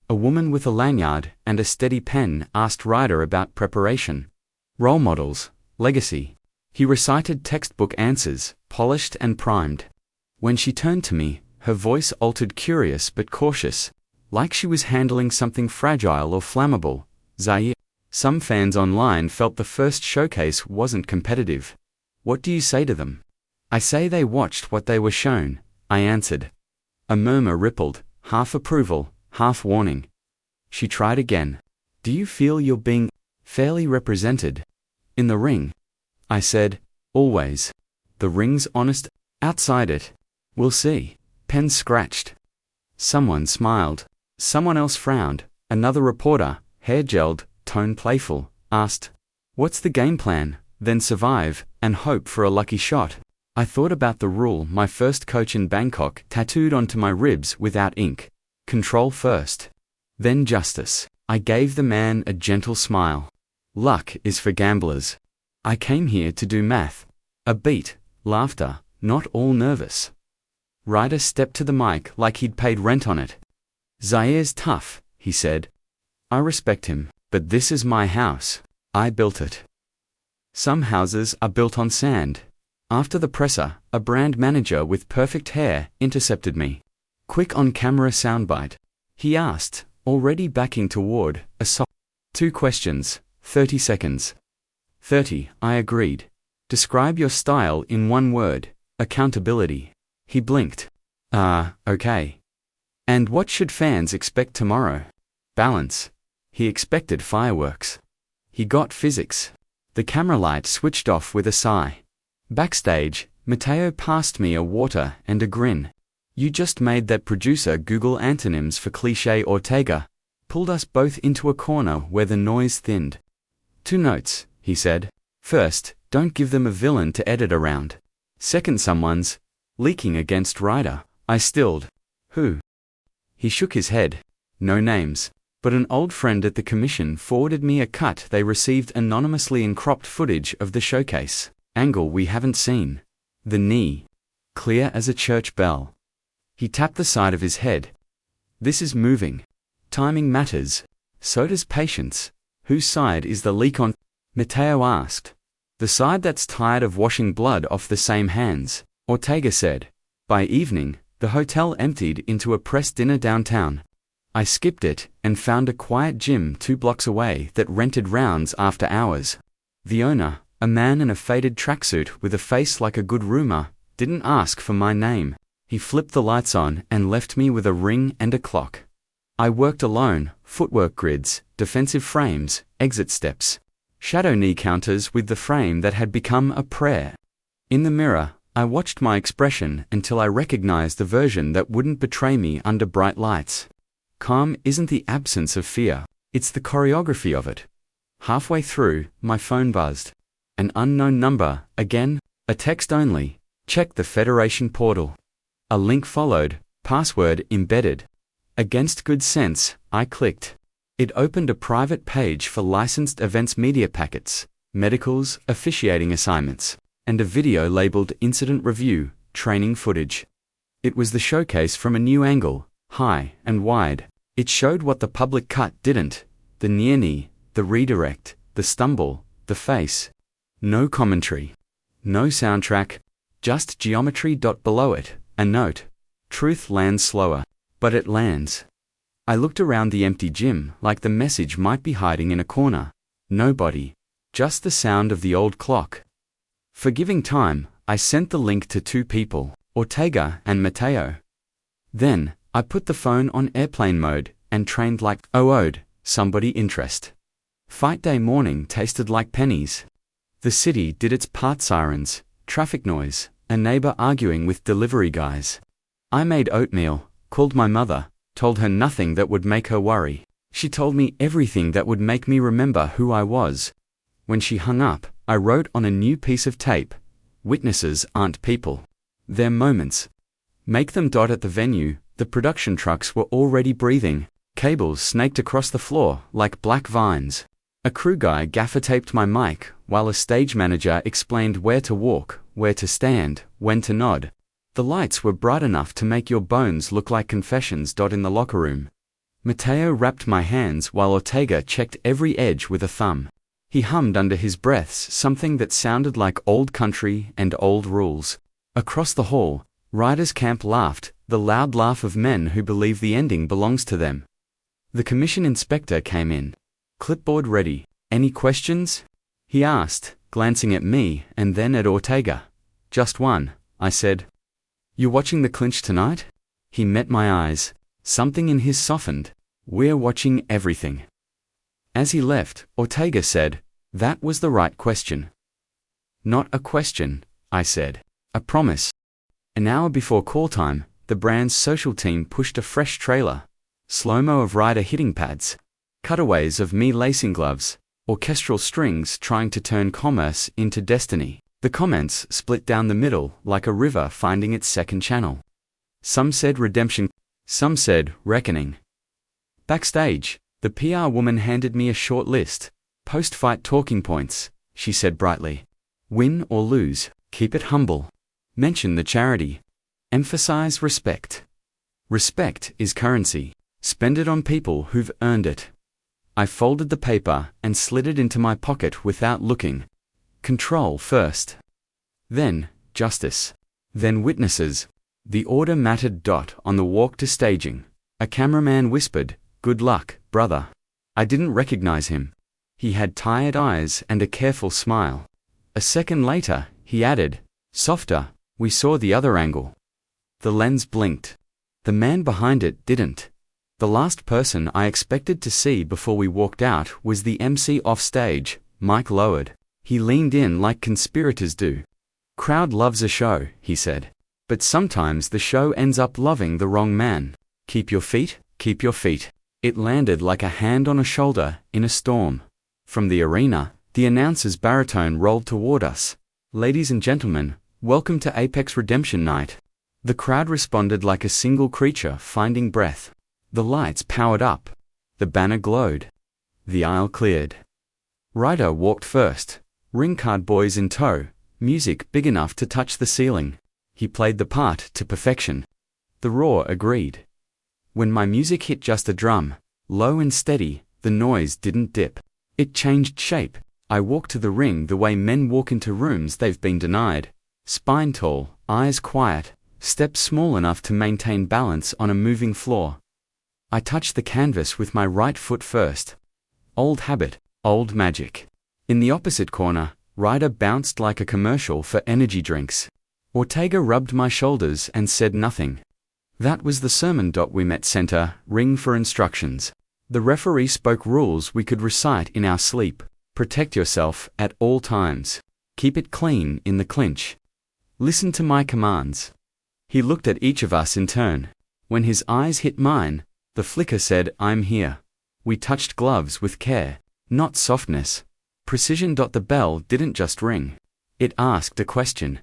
S1: A woman with a lanyard and a steady pen asked Ryder about preparation. Role models, legacy. He recited textbook answers, polished and primed. When she turned to me, her voice altered, curious but cautious, like she was handling something fragile or flammable. Zaire. Some fans online felt the first showcase wasn't competitive. What do you say to them? I say they watched what they were shown, I answered. A murmur rippled, half approval, half warning. She tried again. Do you feel you're being fairly represented in the ring? I said, always. The ring's honest. Outside it, we'll see. Pen scratched. Someone smiled. Someone else frowned. Another reporter, hair gelled, tone playful, asked, what's the game plan? Then survive, and hope for a lucky shot. I thought about the rule my first coach in Bangkok tattooed onto my ribs without ink. Control first. Then justice. I gave the man a gentle smile. Luck is for gamblers. I came here to do math. A beat, laughter, not all nervous. Ryder stepped to the mic like he'd paid rent on it. Zaire's tough, he said. I respect him, but this is my house. I built it. Some houses are built on sand. After the presser, a brand manager with perfect hair intercepted me. Quick on-camera soundbite. He asked, already backing toward a sock. 2 questions, 30 seconds. 30, I agreed. Describe your style in 1 word. Accountability. He blinked. Okay. And what should fans expect tomorrow? Balance. He expected fireworks. He got physics. The camera light switched off with a sigh. Backstage, Matteo passed me a water and a grin. You just made that producer Google antonyms for cliché Ortega. Pulled us both into a corner where the noise thinned. 2 notes, he said. First, don't give them a villain to edit around. Second, someone's leaking against Ryder. I stilled. Who? He shook his head. No names. But an old friend at the commission forwarded me a cut they received anonymously in cropped footage of the showcase. Angle we haven't seen. The knee. Clear as a church bell. He tapped the side of his head. This is moving. Timing matters. So does patience. Whose side is the leak on? Matteo asked. The side that's tired of washing blood off the same hands, Ortega said. By evening, the hotel emptied into a press dinner downtown. I skipped it and found a quiet gym 2 blocks away that rented rounds after hours. The owner, a man in a faded tracksuit with a face like a good rumor, didn't ask for my name. He flipped the lights on and left me with a ring and a clock. I worked alone, footwork grids, defensive frames, exit steps. Shadow knee counters with the frame that had become a prayer. In the mirror, I watched my expression until I recognized the version that wouldn't betray me under bright lights. Calm isn't the absence of fear, it's the choreography of it. Halfway through, my phone buzzed. An unknown number, again, a text only. Check the Federation portal. A link followed, password embedded. Against good sense, I clicked. It opened a private page for licensed events media packets, medicals, officiating assignments, and a video labeled Incident Review, training footage. It was the showcase from a new angle, high and wide. It showed what the public cut didn't: the near knee, the redirect, the stumble, the face. No commentary. No soundtrack. Just geometry. Below it, a note. Truth lands slower, but it lands. I looked around the empty gym like the message might be hiding in a corner. Nobody. Just the sound of the old clock. Forgiving time, I sent the link to 2 people, Ortega and Matteo. Then, I put the phone on airplane mode and trained like owed somebody interest. Fight day morning tasted like pennies. The city did its part: sirens, traffic noise, a neighbor arguing with delivery guys. I made oatmeal, called my mother, told her nothing that would make her worry. She told me everything that would make me remember who I was. When she hung up, I wrote on a new piece of tape: witnesses aren't people. They're moments. Make them. At the venue, the production trucks were already breathing. Cables snaked across the floor like black vines. A crew guy gaffer-taped my mic, while a stage manager explained where to walk, where to stand, when to nod. The lights were bright enough to make your bones look like confessions. In the locker room, Mateo wrapped my hands while Ortega checked every edge with a thumb. He hummed under his breaths something that sounded like old country and old rules. Across the hall, Riders Camp laughed, the loud laugh of men who believe the ending belongs to them. The commission inspector came in. Clipboard ready. Any questions? He asked, glancing at me and then at Ortega. Just one, I said. You watching the clinch tonight? He met my eyes. Something in his softened. We're watching everything. As he left, Ortega said, that was the right question. Not a question, I said. A promise. An hour before call time, the brand's social team pushed a fresh trailer. Slow-mo of Ryder hitting pads. Cutaways of me lacing gloves. Orchestral strings trying to turn commerce into destiny. The comments split down the middle like a river finding its second channel. Some said redemption. Some said reckoning. Backstage, the PR woman handed me a short list. Post-fight talking points, she said brightly. Win or lose, keep it humble. Mention the charity. Emphasize respect. Respect is currency. Spend it on people who've earned it. I folded the paper and slid it into my pocket without looking. Control first. Then, justice. Then witnesses. The order mattered. On the walk to staging, a cameraman whispered, good luck, brother. I didn't recognize him. He had tired eyes and a careful smile. A second later, he added, softer, we saw the other angle. The lens blinked. The man behind it didn't. The last person I expected to see before we walked out was the MC off stage, mic lowered. He leaned in like conspirators do. Crowd loves a show, he said. But sometimes the show ends up loving the wrong man. Keep your feet, keep your feet. It landed like a hand on a shoulder in a storm. From the arena, the announcer's baritone rolled toward us. Ladies and gentlemen, welcome to Apex Redemption Night. The crowd responded like a single creature finding breath. The lights powered up. The banner glowed. The aisle cleared. Ryder walked first. Ring card boys in tow. Music big enough to touch the ceiling. He played the part to perfection. The roar agreed. When my music hit just a drum, low and steady, the noise didn't dip. It changed shape. I walked to the ring the way men walk into rooms they've been denied. Spine tall, eyes quiet, steps small enough to maintain balance on a moving floor. I touched the canvas with my right foot first. Old habit, old magic. In the opposite corner, Ryder bounced like a commercial for energy drinks. Ortega rubbed my shoulders and said nothing. That was the sermon. We met center, ring for instructions. The referee spoke rules we could recite in our sleep. Protect yourself at all times. Keep it clean in the clinch. Listen to my commands. He looked at each of us in turn. When his eyes hit mine, the flicker said, I'm here. We touched gloves with care, not softness. Precision. The bell didn't just ring. It asked a question.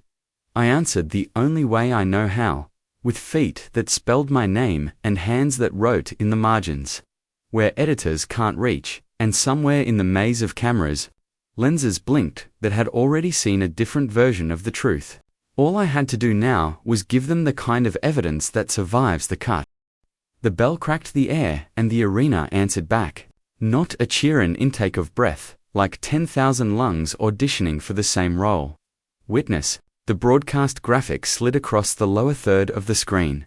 S1: I answered the only way I know how, with feet that spelled my name and hands that wrote in the margins. Where editors can't reach, and somewhere in the maze of cameras, lenses blinked that had already seen a different version of the truth. All I had to do now was give them the kind of evidence that survives the cut. The bell cracked the air and the arena answered back. Not a cheer, an intake of breath, like 10,000 lungs auditioning for the same role. Witness. The broadcast graphic slid across the lower third of the screen.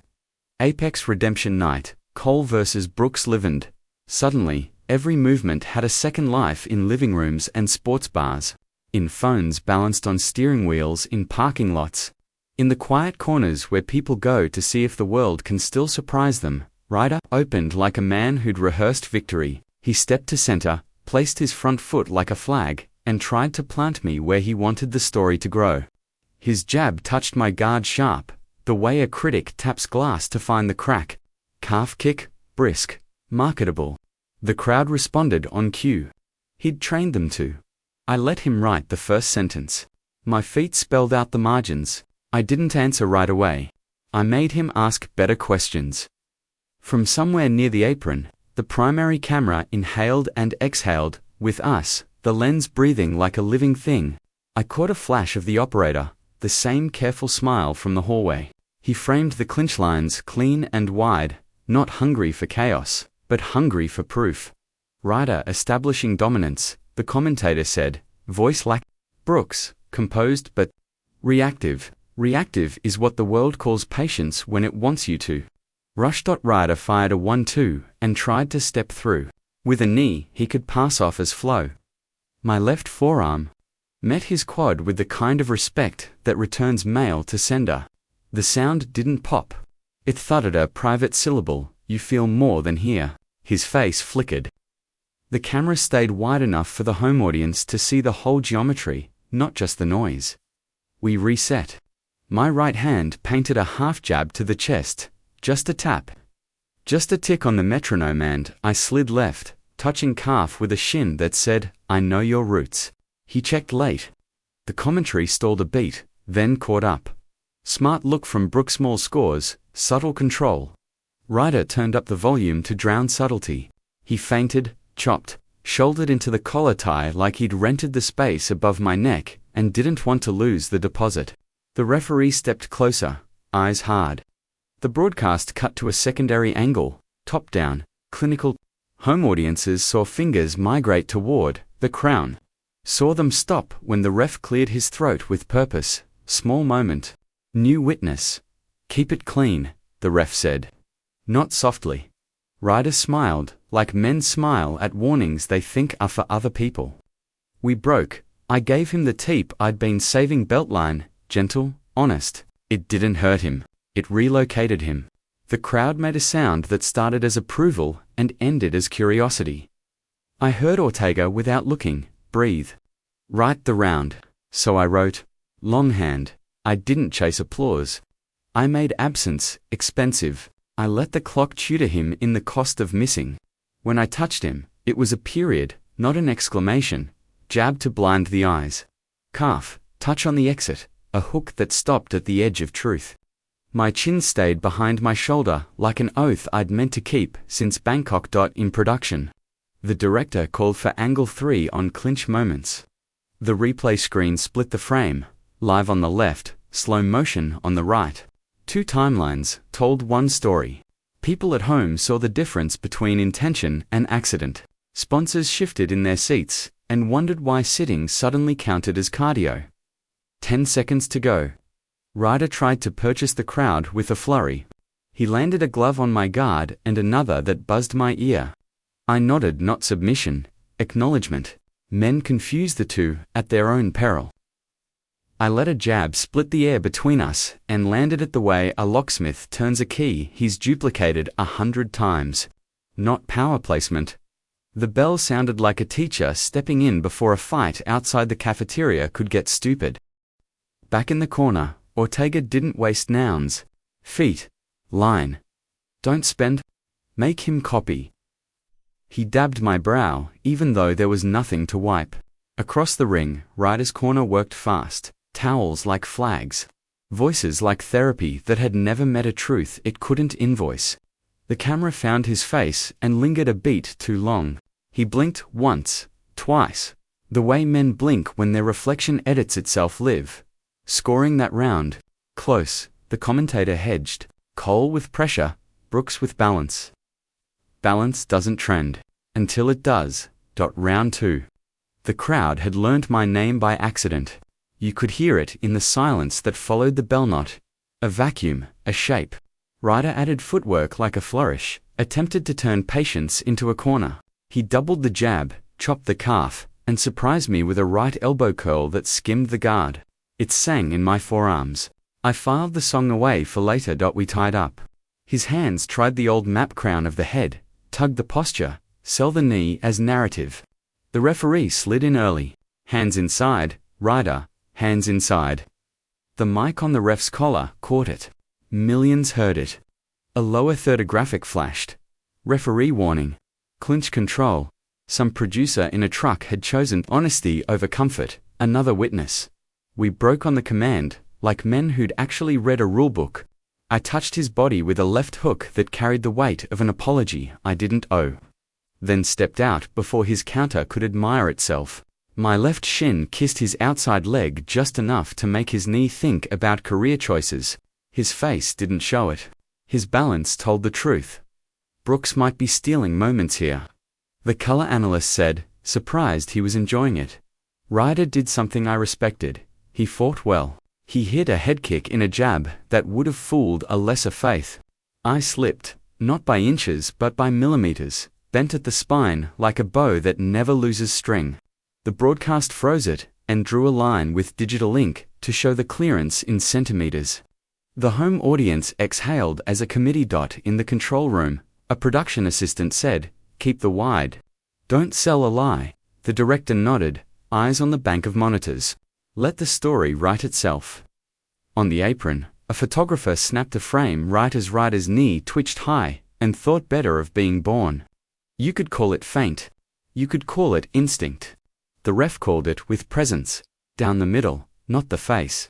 S1: Apex Redemption Night, Cole vs. Brooks Livened. Suddenly, every movement had a second life in living rooms and sports bars, in phones balanced on steering wheels in parking lots, in the quiet corners where people go to see if the world can still surprise them. Ryder opened like a man who'd rehearsed victory. He stepped to center, placed his front foot like a flag, and tried to plant me where he wanted the story to grow. His jab touched my guard sharp, the way a critic taps glass to find the crack. Calf kick, brisk, marketable. The crowd responded on cue. He'd trained them to. I let him write the first sentence. My feet spelled out the margins. I didn't answer right away. I made him ask better questions. From somewhere near the apron, the primary camera inhaled and exhaled, With us, the lens breathing like a living thing. I caught a flash of the operator, the same careful smile from the hallway. He framed the clinch lines clean and wide, not hungry for chaos, but hungry for proof. Ryder establishing dominance, the commentator said, voice lack. Brooks, composed but reactive. Reactive is what the world calls patience when it wants you to. Rush. Ryder fired a 1-2 and tried to step through. With a knee he could pass off as flow. My left forearm met his quad with the kind of respect that returns mail to sender. The sound didn't pop. It thudded a private syllable, you feel more than hear. His face flickered. The camera stayed wide enough for the home audience to see the whole geometry, not just the noise. We reset. My right hand painted a half jab to the chest, just a tap. Just a tick on the metronome and I slid left, touching calf with a shin that said, I know your roots. He checked late. The commentary stalled a beat, then caught up. Smart look from Brooks. Small scores, subtle control. Ryder turned up the volume to drown subtlety. He feinted, chopped, shouldered into the collar tie like he'd rented the space above my neck and didn't want to lose the deposit. The referee stepped closer, eyes hard. The broadcast cut to a secondary angle, top-down, clinical. Home audiences saw fingers migrate toward the crown. Saw them stop when the ref cleared his throat with purpose. Small moment. New witness. Keep it clean, the ref said. Not softly. Ryder smiled, like men smile at warnings they think are for other people. We broke. I gave him the teep I'd been saving. Beltline, gentle, honest. It didn't hurt him. It relocated him. The crowd made a sound that started as approval and ended as curiosity. I heard Ortega without looking, breathe. Write the round. So I wrote. Longhand. I didn't chase applause. I made absence expensive. I let the clock tutor him in the cost of missing. When I touched him, it was a period, not an exclamation. Jab to blind the eyes. Calf, touch on the exit, a hook that stopped at the edge of truth. My chin stayed behind my shoulder like an oath I'd meant to keep since Bangkok. In production. The director called for angle 3 on clinch moments. The replay screen split the frame, live on the left, slow motion on the right. 2 timelines told one story. People at home saw the difference between intention and accident. Sponsors shifted in their seats and wondered why sitting suddenly counted as cardio. 10 seconds to go. Ryder tried to purchase the crowd with a flurry. He landed a glove on my guard and another that buzzed my ear. I nodded, not submission, acknowledgement. Men confuse the two at their own peril. I let a jab split the air between us and landed it the way a locksmith turns a key he's duplicated 100 times. Not power placement. The bell sounded like a teacher stepping in before a fight outside the cafeteria could get stupid. Back in the corner, Ortega didn't waste nouns. Feet. Line. Don't spend. Make him copy. He dabbed my brow, even though there was nothing to wipe. Across the ring, Ryder's corner worked fast. Towels like flags. Voices like therapy that had never met a truth it couldn't invoice. The camera found his face and lingered a beat too long. He blinked once, twice. The way men blink when their reflection edits itself live. Scoring that round. Close, the commentator hedged. Cole with pressure, Brooks with balance. Balance doesn't trend. Until it does. Round 2. The crowd had learnt my name by accident. You could hear it in the silence that followed the bell knot. A vacuum, a shape. Ryder added footwork like a flourish, attempted to turn patience into a corner. He doubled the jab, chopped the calf, and surprised me with a right elbow curl that skimmed the guard. It sang in my forearms. I filed the song away for later. We tied up. His hands tried the old map crown of the head, tugged the posture, sell the knee as narrative. The referee slid in early. Hands inside, Ryder, hands inside. The mic on the ref's collar caught it. Millions heard it. A lower thirtographic flashed. Referee warning. Clinch control. Some producer in a truck had chosen honesty over comfort. Another witness. We broke on the command, like men who'd actually read a rulebook. I touched his body with a left hook that carried the weight of an apology I didn't owe. then stepped out before his counter could admire itself. My left shin kissed his outside leg just enough to make his knee think about career choices. His face didn't show it. His balance told the truth. Brooks might be stealing moments here. The color analyst said, surprised he was enjoying it. Ryder did something I respected. He fought well. He hit a head kick in a jab that would have fooled a lesser faith. I slipped, not by inches but by millimeters, bent at the spine like a bow that never loses string. The broadcast froze it and drew a line with digital ink to show the clearance in centimeters. The home audience exhaled as a committee dot in the control room. A production assistant said, "Keep the wide. Don't sell a lie." The director nodded, eyes on the bank of monitors. Let the story write itself. On the apron, a photographer snapped a frame right as Ryder's knee twitched high and thought better of being born. You could call it feint. You could call it instinct. The ref called it with presence, down the middle, not the face.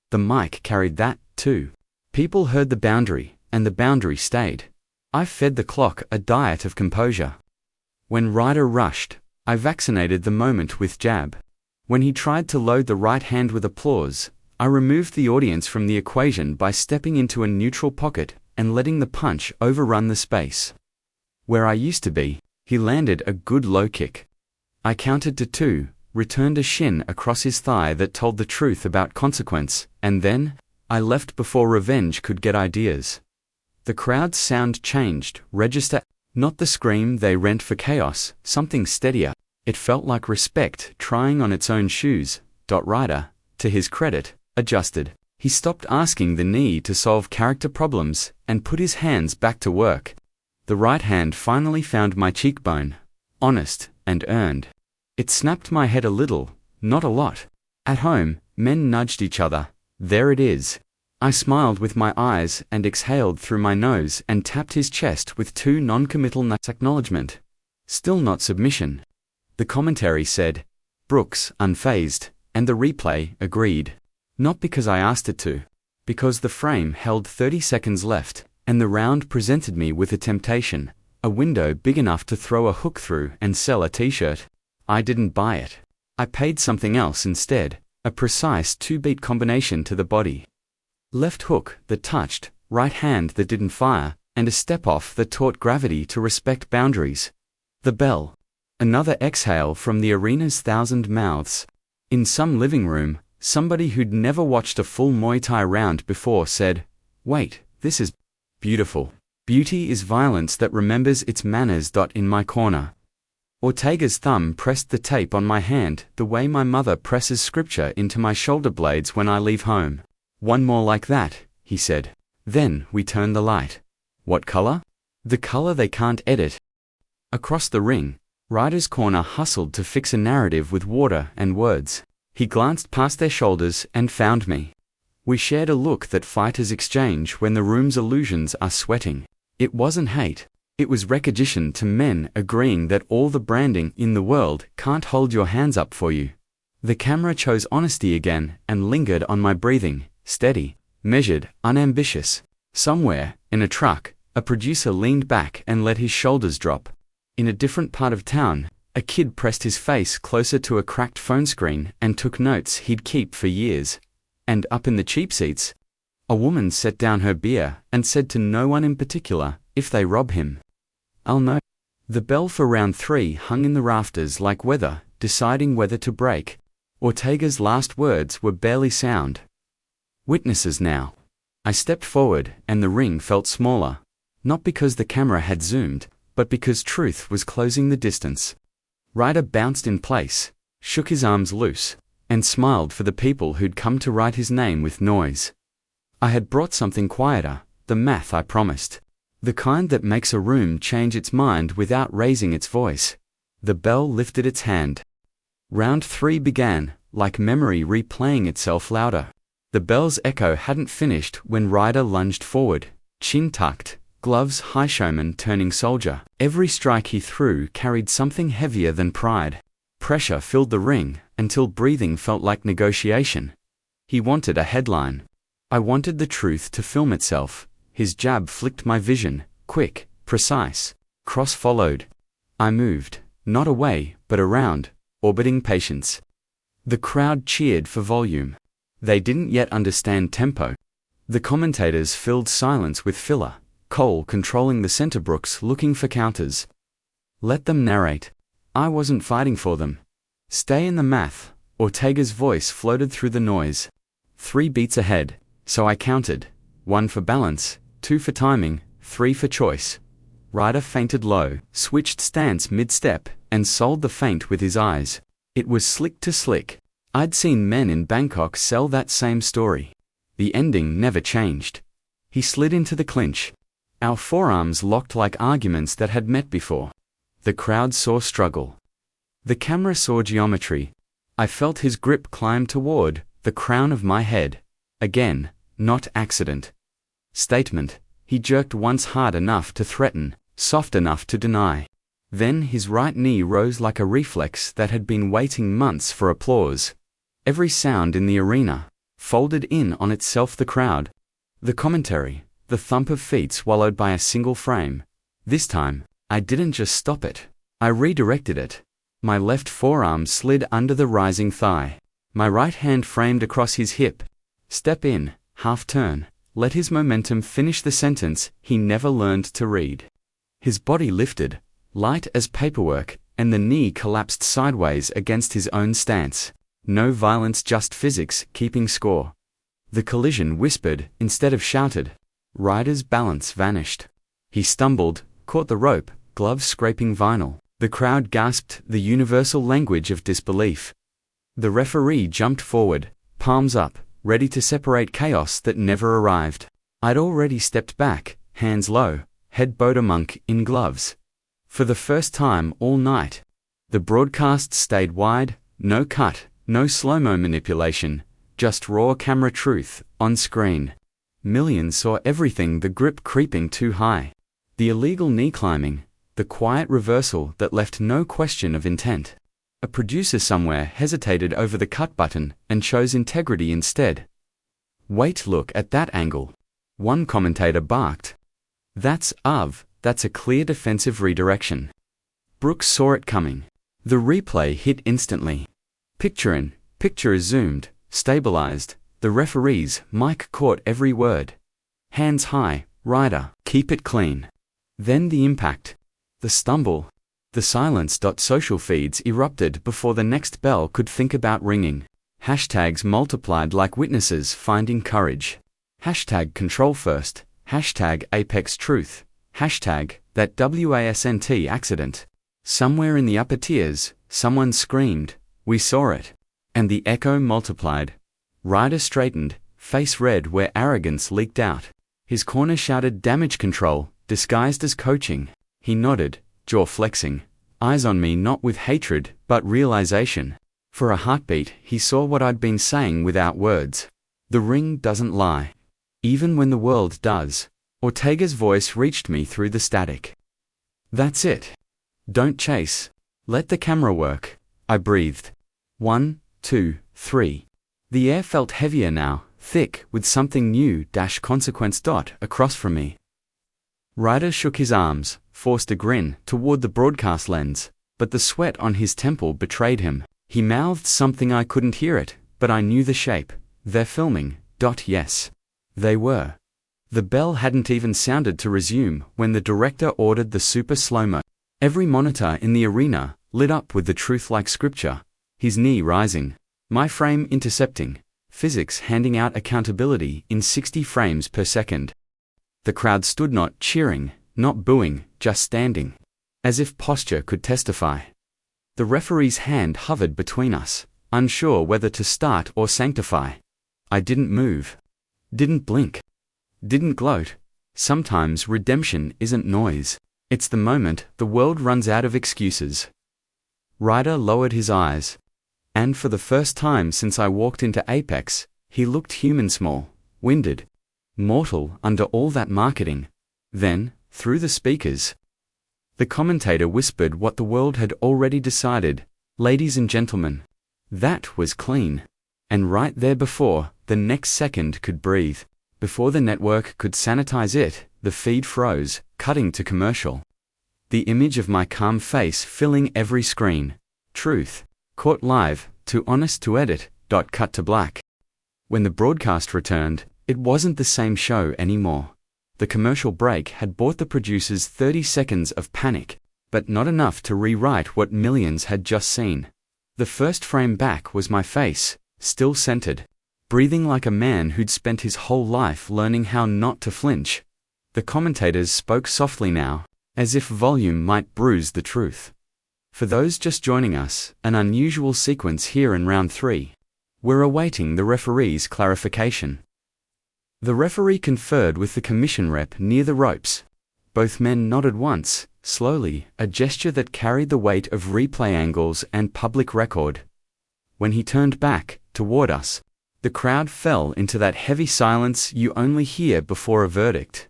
S1: The mic carried that, too. People heard the boundary, and the boundary stayed. I fed the clock a diet of composure. When Ryder rushed, I vaccinated the moment with jab. When he tried to load the right hand with applause, I removed the audience from the equation by stepping into a neutral pocket and letting the punch overrun the space. Where I used to be, he landed a good low kick. I counted to 2, returned a shin across his thigh that told the truth about consequence, and then, I left before revenge could get ideas. The crowd's sound changed, register, not the scream they rent for chaos, something steadier. It felt like respect trying on its own shoes. Ryder, to his credit, adjusted. He stopped asking the knee to solve character problems and put his hands back to work. The right hand finally found my cheekbone. Honest and earned. It snapped my head a little, not a lot. At home, men nudged each other. There it is. I smiled with my eyes and exhaled through my nose and tapped his chest with 2 non-committal nuts. Acknowledgement. Still not submission. The commentary said, Brooks, unfazed, and the replay agreed. Not because I asked it to. Because the frame held 30 seconds left, and the round presented me with a temptation, a window big enough to throw a hook through and sell a t-shirt. I didn't buy it. I paid something else instead, a precise 2-beat combination to the body. Left hook that touched, right hand that didn't fire, and a step-off that taught gravity to respect boundaries. The bell. Another exhale from the arena's 1,000 mouths. In some living room, somebody who'd never watched a full Muay Thai round before said, "Wait, this is beautiful. Beauty is violence that remembers its manners." In my corner. Ortega's thumb pressed the tape on my hand the way my mother presses scripture into my shoulder blades when I leave home. "One more like that," he said. Then we turned the light. What color? The color they can't edit. Across the ring, Ryder's corner hustled to fix a narrative with water and words. He glanced past their shoulders and found me. We shared a look that fighters exchange when the room's illusions are sweating. It wasn't hate. It was recognition to men agreeing that all the branding in the world can't hold your hands up for you. The camera chose honesty again and lingered on my breathing, steady, measured, unambitious. Somewhere, in a truck, a producer leaned back and let his shoulders drop. In a different part of town, a kid pressed his face closer to a cracked phone screen and took notes he'd keep for years. And up in the cheap seats, a woman set down her beer and said to no one in particular, "If they rob him, I'll know." The bell for round 3 hung in the rafters like weather, deciding whether to break. Ortega's last words were barely sound. Witnesses now. I stepped forward and the ring felt smaller. Not because the camera had zoomed, but because truth was closing the distance. Ryder bounced in place, shook his arms loose, and smiled for the people who'd come to write his name with noise. I had brought something quieter, the math I promised. The kind that makes a room change its mind without raising its voice. The bell lifted its hand. Round 3 began, like memory replaying itself louder. The bell's echo hadn't finished when Ryder lunged forward, chin tucked, gloves high, showman turning soldier. Every strike he threw carried something heavier than pride. Pressure filled the ring until breathing felt like negotiation. He wanted a headline. I wanted the truth to film itself. His jab flicked my vision, quick, precise. Cross followed. I moved, not away, but around, orbiting patience. The crowd cheered for volume. They didn't yet understand tempo. The commentators filled silence with filler, Cole controlling the centerbrooks looking for counters. Let them narrate. I wasn't fighting for them. Stay in the math. Ortega's voice floated through the noise. 3 beats ahead, so I counted. 1 for balance, 2 for timing, 3 for choice. Ryder feinted low, switched stance mid-step, and sold the feint with his eyes. It was slick to slick. I'd seen men in Bangkok sell that same story. The ending never changed. He slid into the clinch. Our forearms locked like arguments that had met before. The crowd saw struggle. The camera saw geometry. I felt his grip climb toward the crown of my head. Again, not accident. Statement. He jerked once hard enough to threaten, soft enough to deny. Then his right knee rose like a reflex that had been waiting months for applause. Every sound in the arena folded in on itself. The crowd. The commentary. The thump of feet swallowed by a single frame. This time, I didn't just stop it. I redirected it. My left forearm slid under the rising thigh. My right hand framed across his hip. Step in, half turn. Let his momentum finish the sentence he never learned to read. His body lifted, light as paperwork, and the knee collapsed sideways against his own stance. No violence, just physics keeping score. The collision whispered instead of shouted. Ryder's balance vanished. He stumbled, caught the rope, gloves scraping vinyl. The crowd gasped the universal language of disbelief. The referee jumped forward, palms up, ready to separate chaos that never arrived. I'd already stepped back, hands low, head bowed a monk in gloves. For the first time all night, the broadcast stayed wide, no cut, no slow-mo manipulation, just raw camera truth, on screen. Millions saw everything, the grip creeping too high, the illegal knee climbing, the quiet reversal that left no question of intent. A producer somewhere hesitated over the cut button and chose integrity instead. Wait, look at that angle. One commentator barked. That's a clear defensive redirection. Brooks saw it coming. The replay hit instantly. Picture zoomed, stabilized. The referee's mic caught every word. Hands high, Ryder, keep it clean. Then the impact. The stumble. The silence. Social feeds erupted before the next bell could think about ringing. Hashtags multiplied like witnesses finding courage. Hashtag control first. Hashtag apex truth. Hashtag that wasn't accident. Somewhere in the upper tiers, someone screamed, we saw it. And the echo multiplied. Ryder straightened, face red where arrogance leaked out. His corner shouted damage control, disguised as coaching. He nodded, jaw flexing, eyes on me not with hatred, but realization. For a heartbeat, he saw what I'd been saying without words. The ring doesn't lie. Even when the world does. Ortega's voice reached me through the static. That's it. Don't chase. Let the camera work. I breathed. 1, 2, 3. The air felt heavier now, thick, with something new consequence across from me. Ryder shook his arms, forced a grin toward the broadcast lens, but the sweat on his temple betrayed him. He mouthed something I couldn't hear it, but I knew the shape. They're filming. Yes. They were. The bell hadn't even sounded to resume when the director ordered the super slow-mo. Every monitor in the arena lit up with the truth like scripture. His knee rising. My frame intercepting. Physics handing out accountability in 60 frames per second. The crowd stood, not cheering, not booing, just standing. As if posture could testify. The referee's hand hovered between us, unsure whether to start or sanctify. I didn't move. Didn't blink. Didn't gloat. Sometimes redemption isn't noise. It's the moment the world runs out of excuses. Ryder lowered his eyes. And for the first time since I walked into Apex, he looked human, small, winded, mortal under all that marketing. Then, through the speakers, the commentator whispered what the world had already decided. Ladies and gentlemen, that was clean. And right there before the next second could breathe, before the network could sanitize it, the feed froze, cutting to commercial. the image of my calm face filling every screen. Truth. Caught live, too honest to edit. Cut to black. When the broadcast returned, it wasn't the same show anymore. The commercial break had bought the producers 30 seconds of panic, but not enough to rewrite what millions had just seen. The first frame back was my face, still centered, breathing like a man who'd spent his whole life learning how not to flinch. The commentators spoke softly now, as if volume might bruise the truth. For those just joining us, an unusual sequence here in round 3. We're awaiting the referee's clarification. The referee conferred with the commission rep near the ropes. Both men nodded once, slowly, a gesture that carried the weight of replay angles and public record. When he turned back, toward us, the crowd fell into that heavy silence you only hear before a verdict.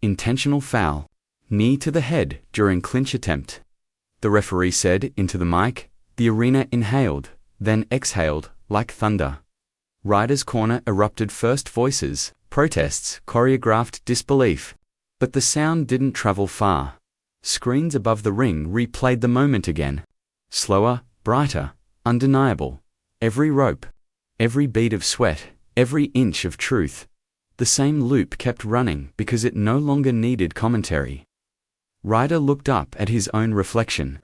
S1: Intentional foul. Knee to the head during clinch attempt. The referee said into the mic. The arena inhaled, then exhaled, like thunder. Riders' corner erupted first voices, protests, choreographed disbelief. But the sound didn't travel far. Screens above the ring replayed the moment again. Slower, brighter, undeniable. Every rope, every bead of sweat, every inch of truth. The same loop kept running because it no longer needed commentary. Ryder looked up at his own reflection.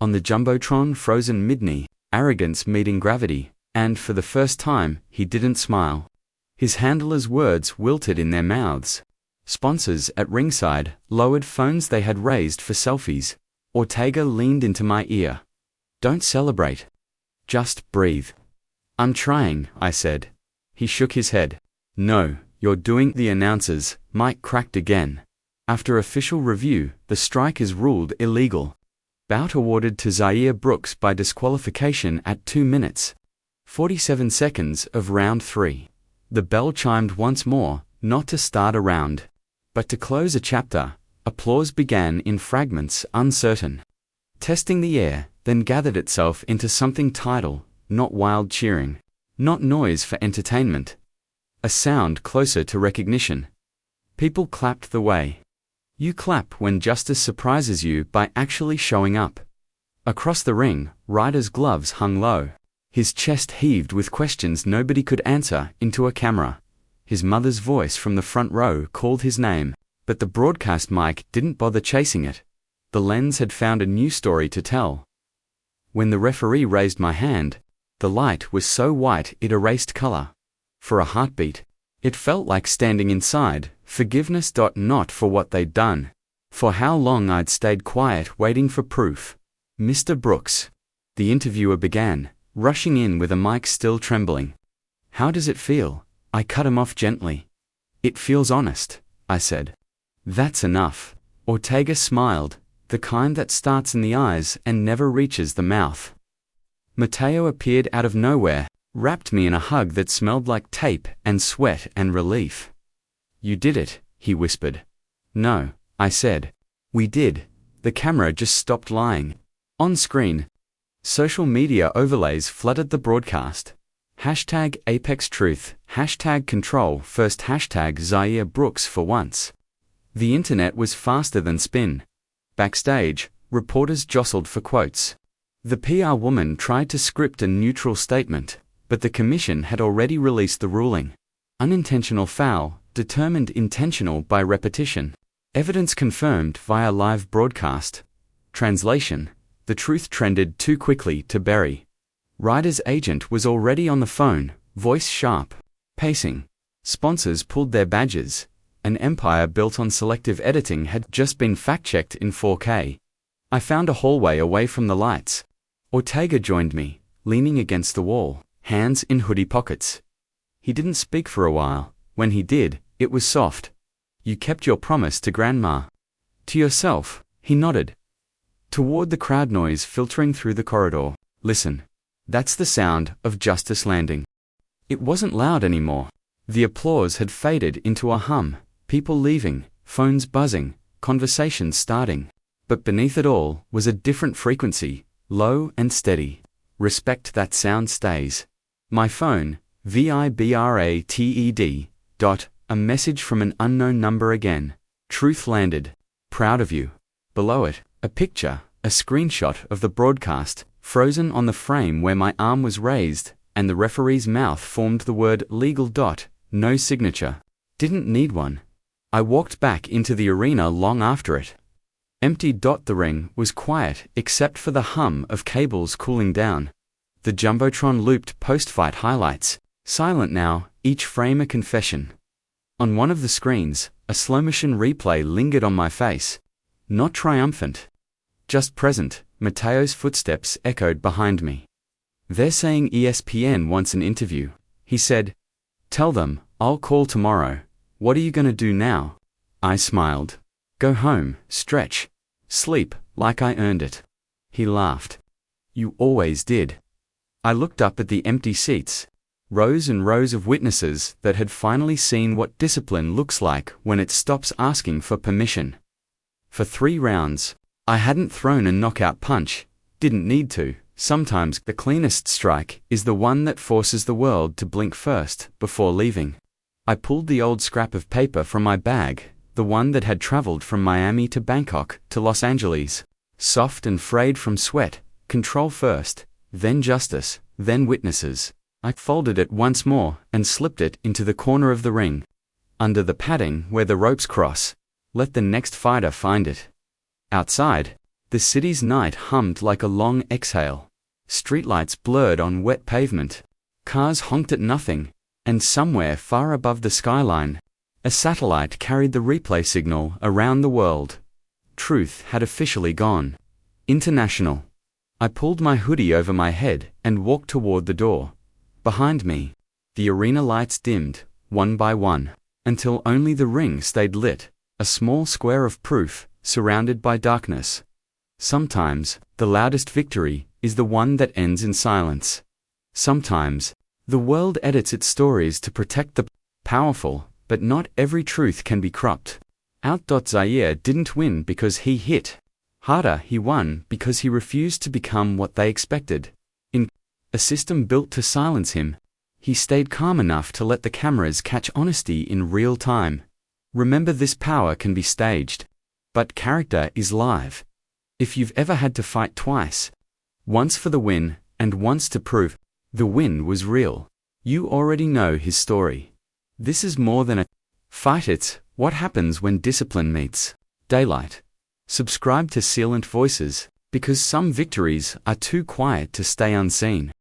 S1: On the jumbotron frozen mid-knee, arrogance meeting gravity, and for the first time, he didn't smile. His handlers' words wilted in their mouths. Sponsors at ringside lowered phones they had raised for selfies. Ortega leaned into my ear. Don't celebrate. Just breathe. I'm trying, I said. He shook his head. No, you're doing the announcers. Mike cracked again. After official review, the strike is ruled illegal. Bout awarded to Zaire Brooks by disqualification at 2 minutes. 47 seconds of round 3. The bell chimed once more, not to start a round, but to close a chapter. Applause began in fragments, uncertain. Testing the air, then gathered itself into something tidal, not wild cheering, not noise for entertainment. A sound closer to recognition. People clapped the way. You clap when justice surprises you by actually showing up. Across the ring, Ryder's gloves hung low. His chest heaved with questions nobody could answer into a camera. His mother's voice from the front row called his name, but the broadcast mic didn't bother chasing it. The lens had found a new story to tell. When the referee raised my hand, the light was so white it erased color. For a heartbeat, it felt like standing inside, forgiveness. Not for what they'd done. For how long I'd stayed quiet waiting for proof. Mr. Brooks. The interviewer began, rushing in with a mic still trembling. How does it feel? I cut him off gently. It feels honest, I said. That's enough. Ortega smiled, the kind that starts in the eyes and never reaches the mouth. Mateo appeared out of nowhere, wrapped me in a hug that smelled like tape and sweat and relief. You did it, he whispered. No, I said. We did. The camera just stopped lying. On screen. Social media overlays flooded the broadcast. Hashtag Apex Truth, hashtag Control First, hashtag Zaire Brooks for once. The internet was faster than spin. Backstage, reporters jostled for quotes. The PR woman tried to script a neutral statement, but the commission had already released the ruling. Unintentional foul, determined intentional by repetition. Evidence confirmed via live broadcast. Translation: the truth trended too quickly to bury. Ryder's agent was already on the phone, voice sharp. Pacing. Sponsors pulled their badges. An empire built on selective editing had just been fact-checked in 4K. I found a hallway away from the lights. Ortega joined me, leaning against the wall, hands in hoodie pockets. He didn't speak for a while. When he did, it was soft. You kept your promise to Grandma. To yourself, he nodded. Toward the crowd noise filtering through the corridor. Listen. That's the sound of justice landing. It wasn't loud anymore. The applause had faded into a hum, people leaving, phones buzzing, conversations starting. But beneath it all was a different frequency, low and steady. Respect that sound stays. My phone, vibrated. A message from an unknown number again. Truth landed. Proud of you. Below it, A picture, a screenshot of the broadcast, frozen on the frame where my arm was raised, and the referee's mouth formed the word legal. No signature. Didn't need one. I walked back into the arena long after it. Empty. The ring was quiet except for the hum of cables cooling down. The Jumbotron looped post-fight highlights, silent now, each frame a confession. On one of the screens, a slow-motion replay lingered on my face. Not triumphant. Just present. Mateo's footsteps echoed behind me. "They're saying ESPN wants an interview," he said. "Tell them, I'll call tomorrow. What are you gonna do now?" I smiled. "Go home, stretch, sleep, like I earned it." He laughed. "You always did." I looked up at the empty seats. Rows and rows of witnesses that had finally seen what discipline looks like when it stops asking for permission. For 3 rounds, I hadn't thrown a knockout punch, didn't need to. Sometimes the cleanest strike is the one that forces the world to blink first before leaving. I pulled the old scrap of paper from my bag, the one that had traveled from Miami to Bangkok to Los Angeles. Soft and frayed from sweat, control first, then justice, then witnesses. I folded it once more and slipped it into the corner of the ring. Under the padding where the ropes cross. Let the next fighter find it. Outside, the city's night hummed like a long exhale. Streetlights blurred on wet pavement. Cars honked at nothing, and somewhere far above the skyline, a satellite carried the replay signal around the world. Truth had officially gone international. I pulled my hoodie over my head and walked toward the door. Behind me, the arena lights dimmed, one by one, until only the ring stayed lit, a small square of proof, surrounded by darkness. Sometimes, the loudest victory is the one that ends in silence. Sometimes, the world edits its stories to protect the powerful, but not every truth can be cropped. Zaire didn't win because he hit harder, he won because he refused to become what they expected. In a system built to silence him, he stayed calm enough to let the cameras catch honesty in real time. Remember, this power can be staged, but character is live. If you've ever had to fight twice, once for the win and once to prove the win was real, you already know his story. This is more than a fight, it's what happens when discipline meets daylight. Subscribe to Sealant Voices, because some victories are too quiet to stay unseen.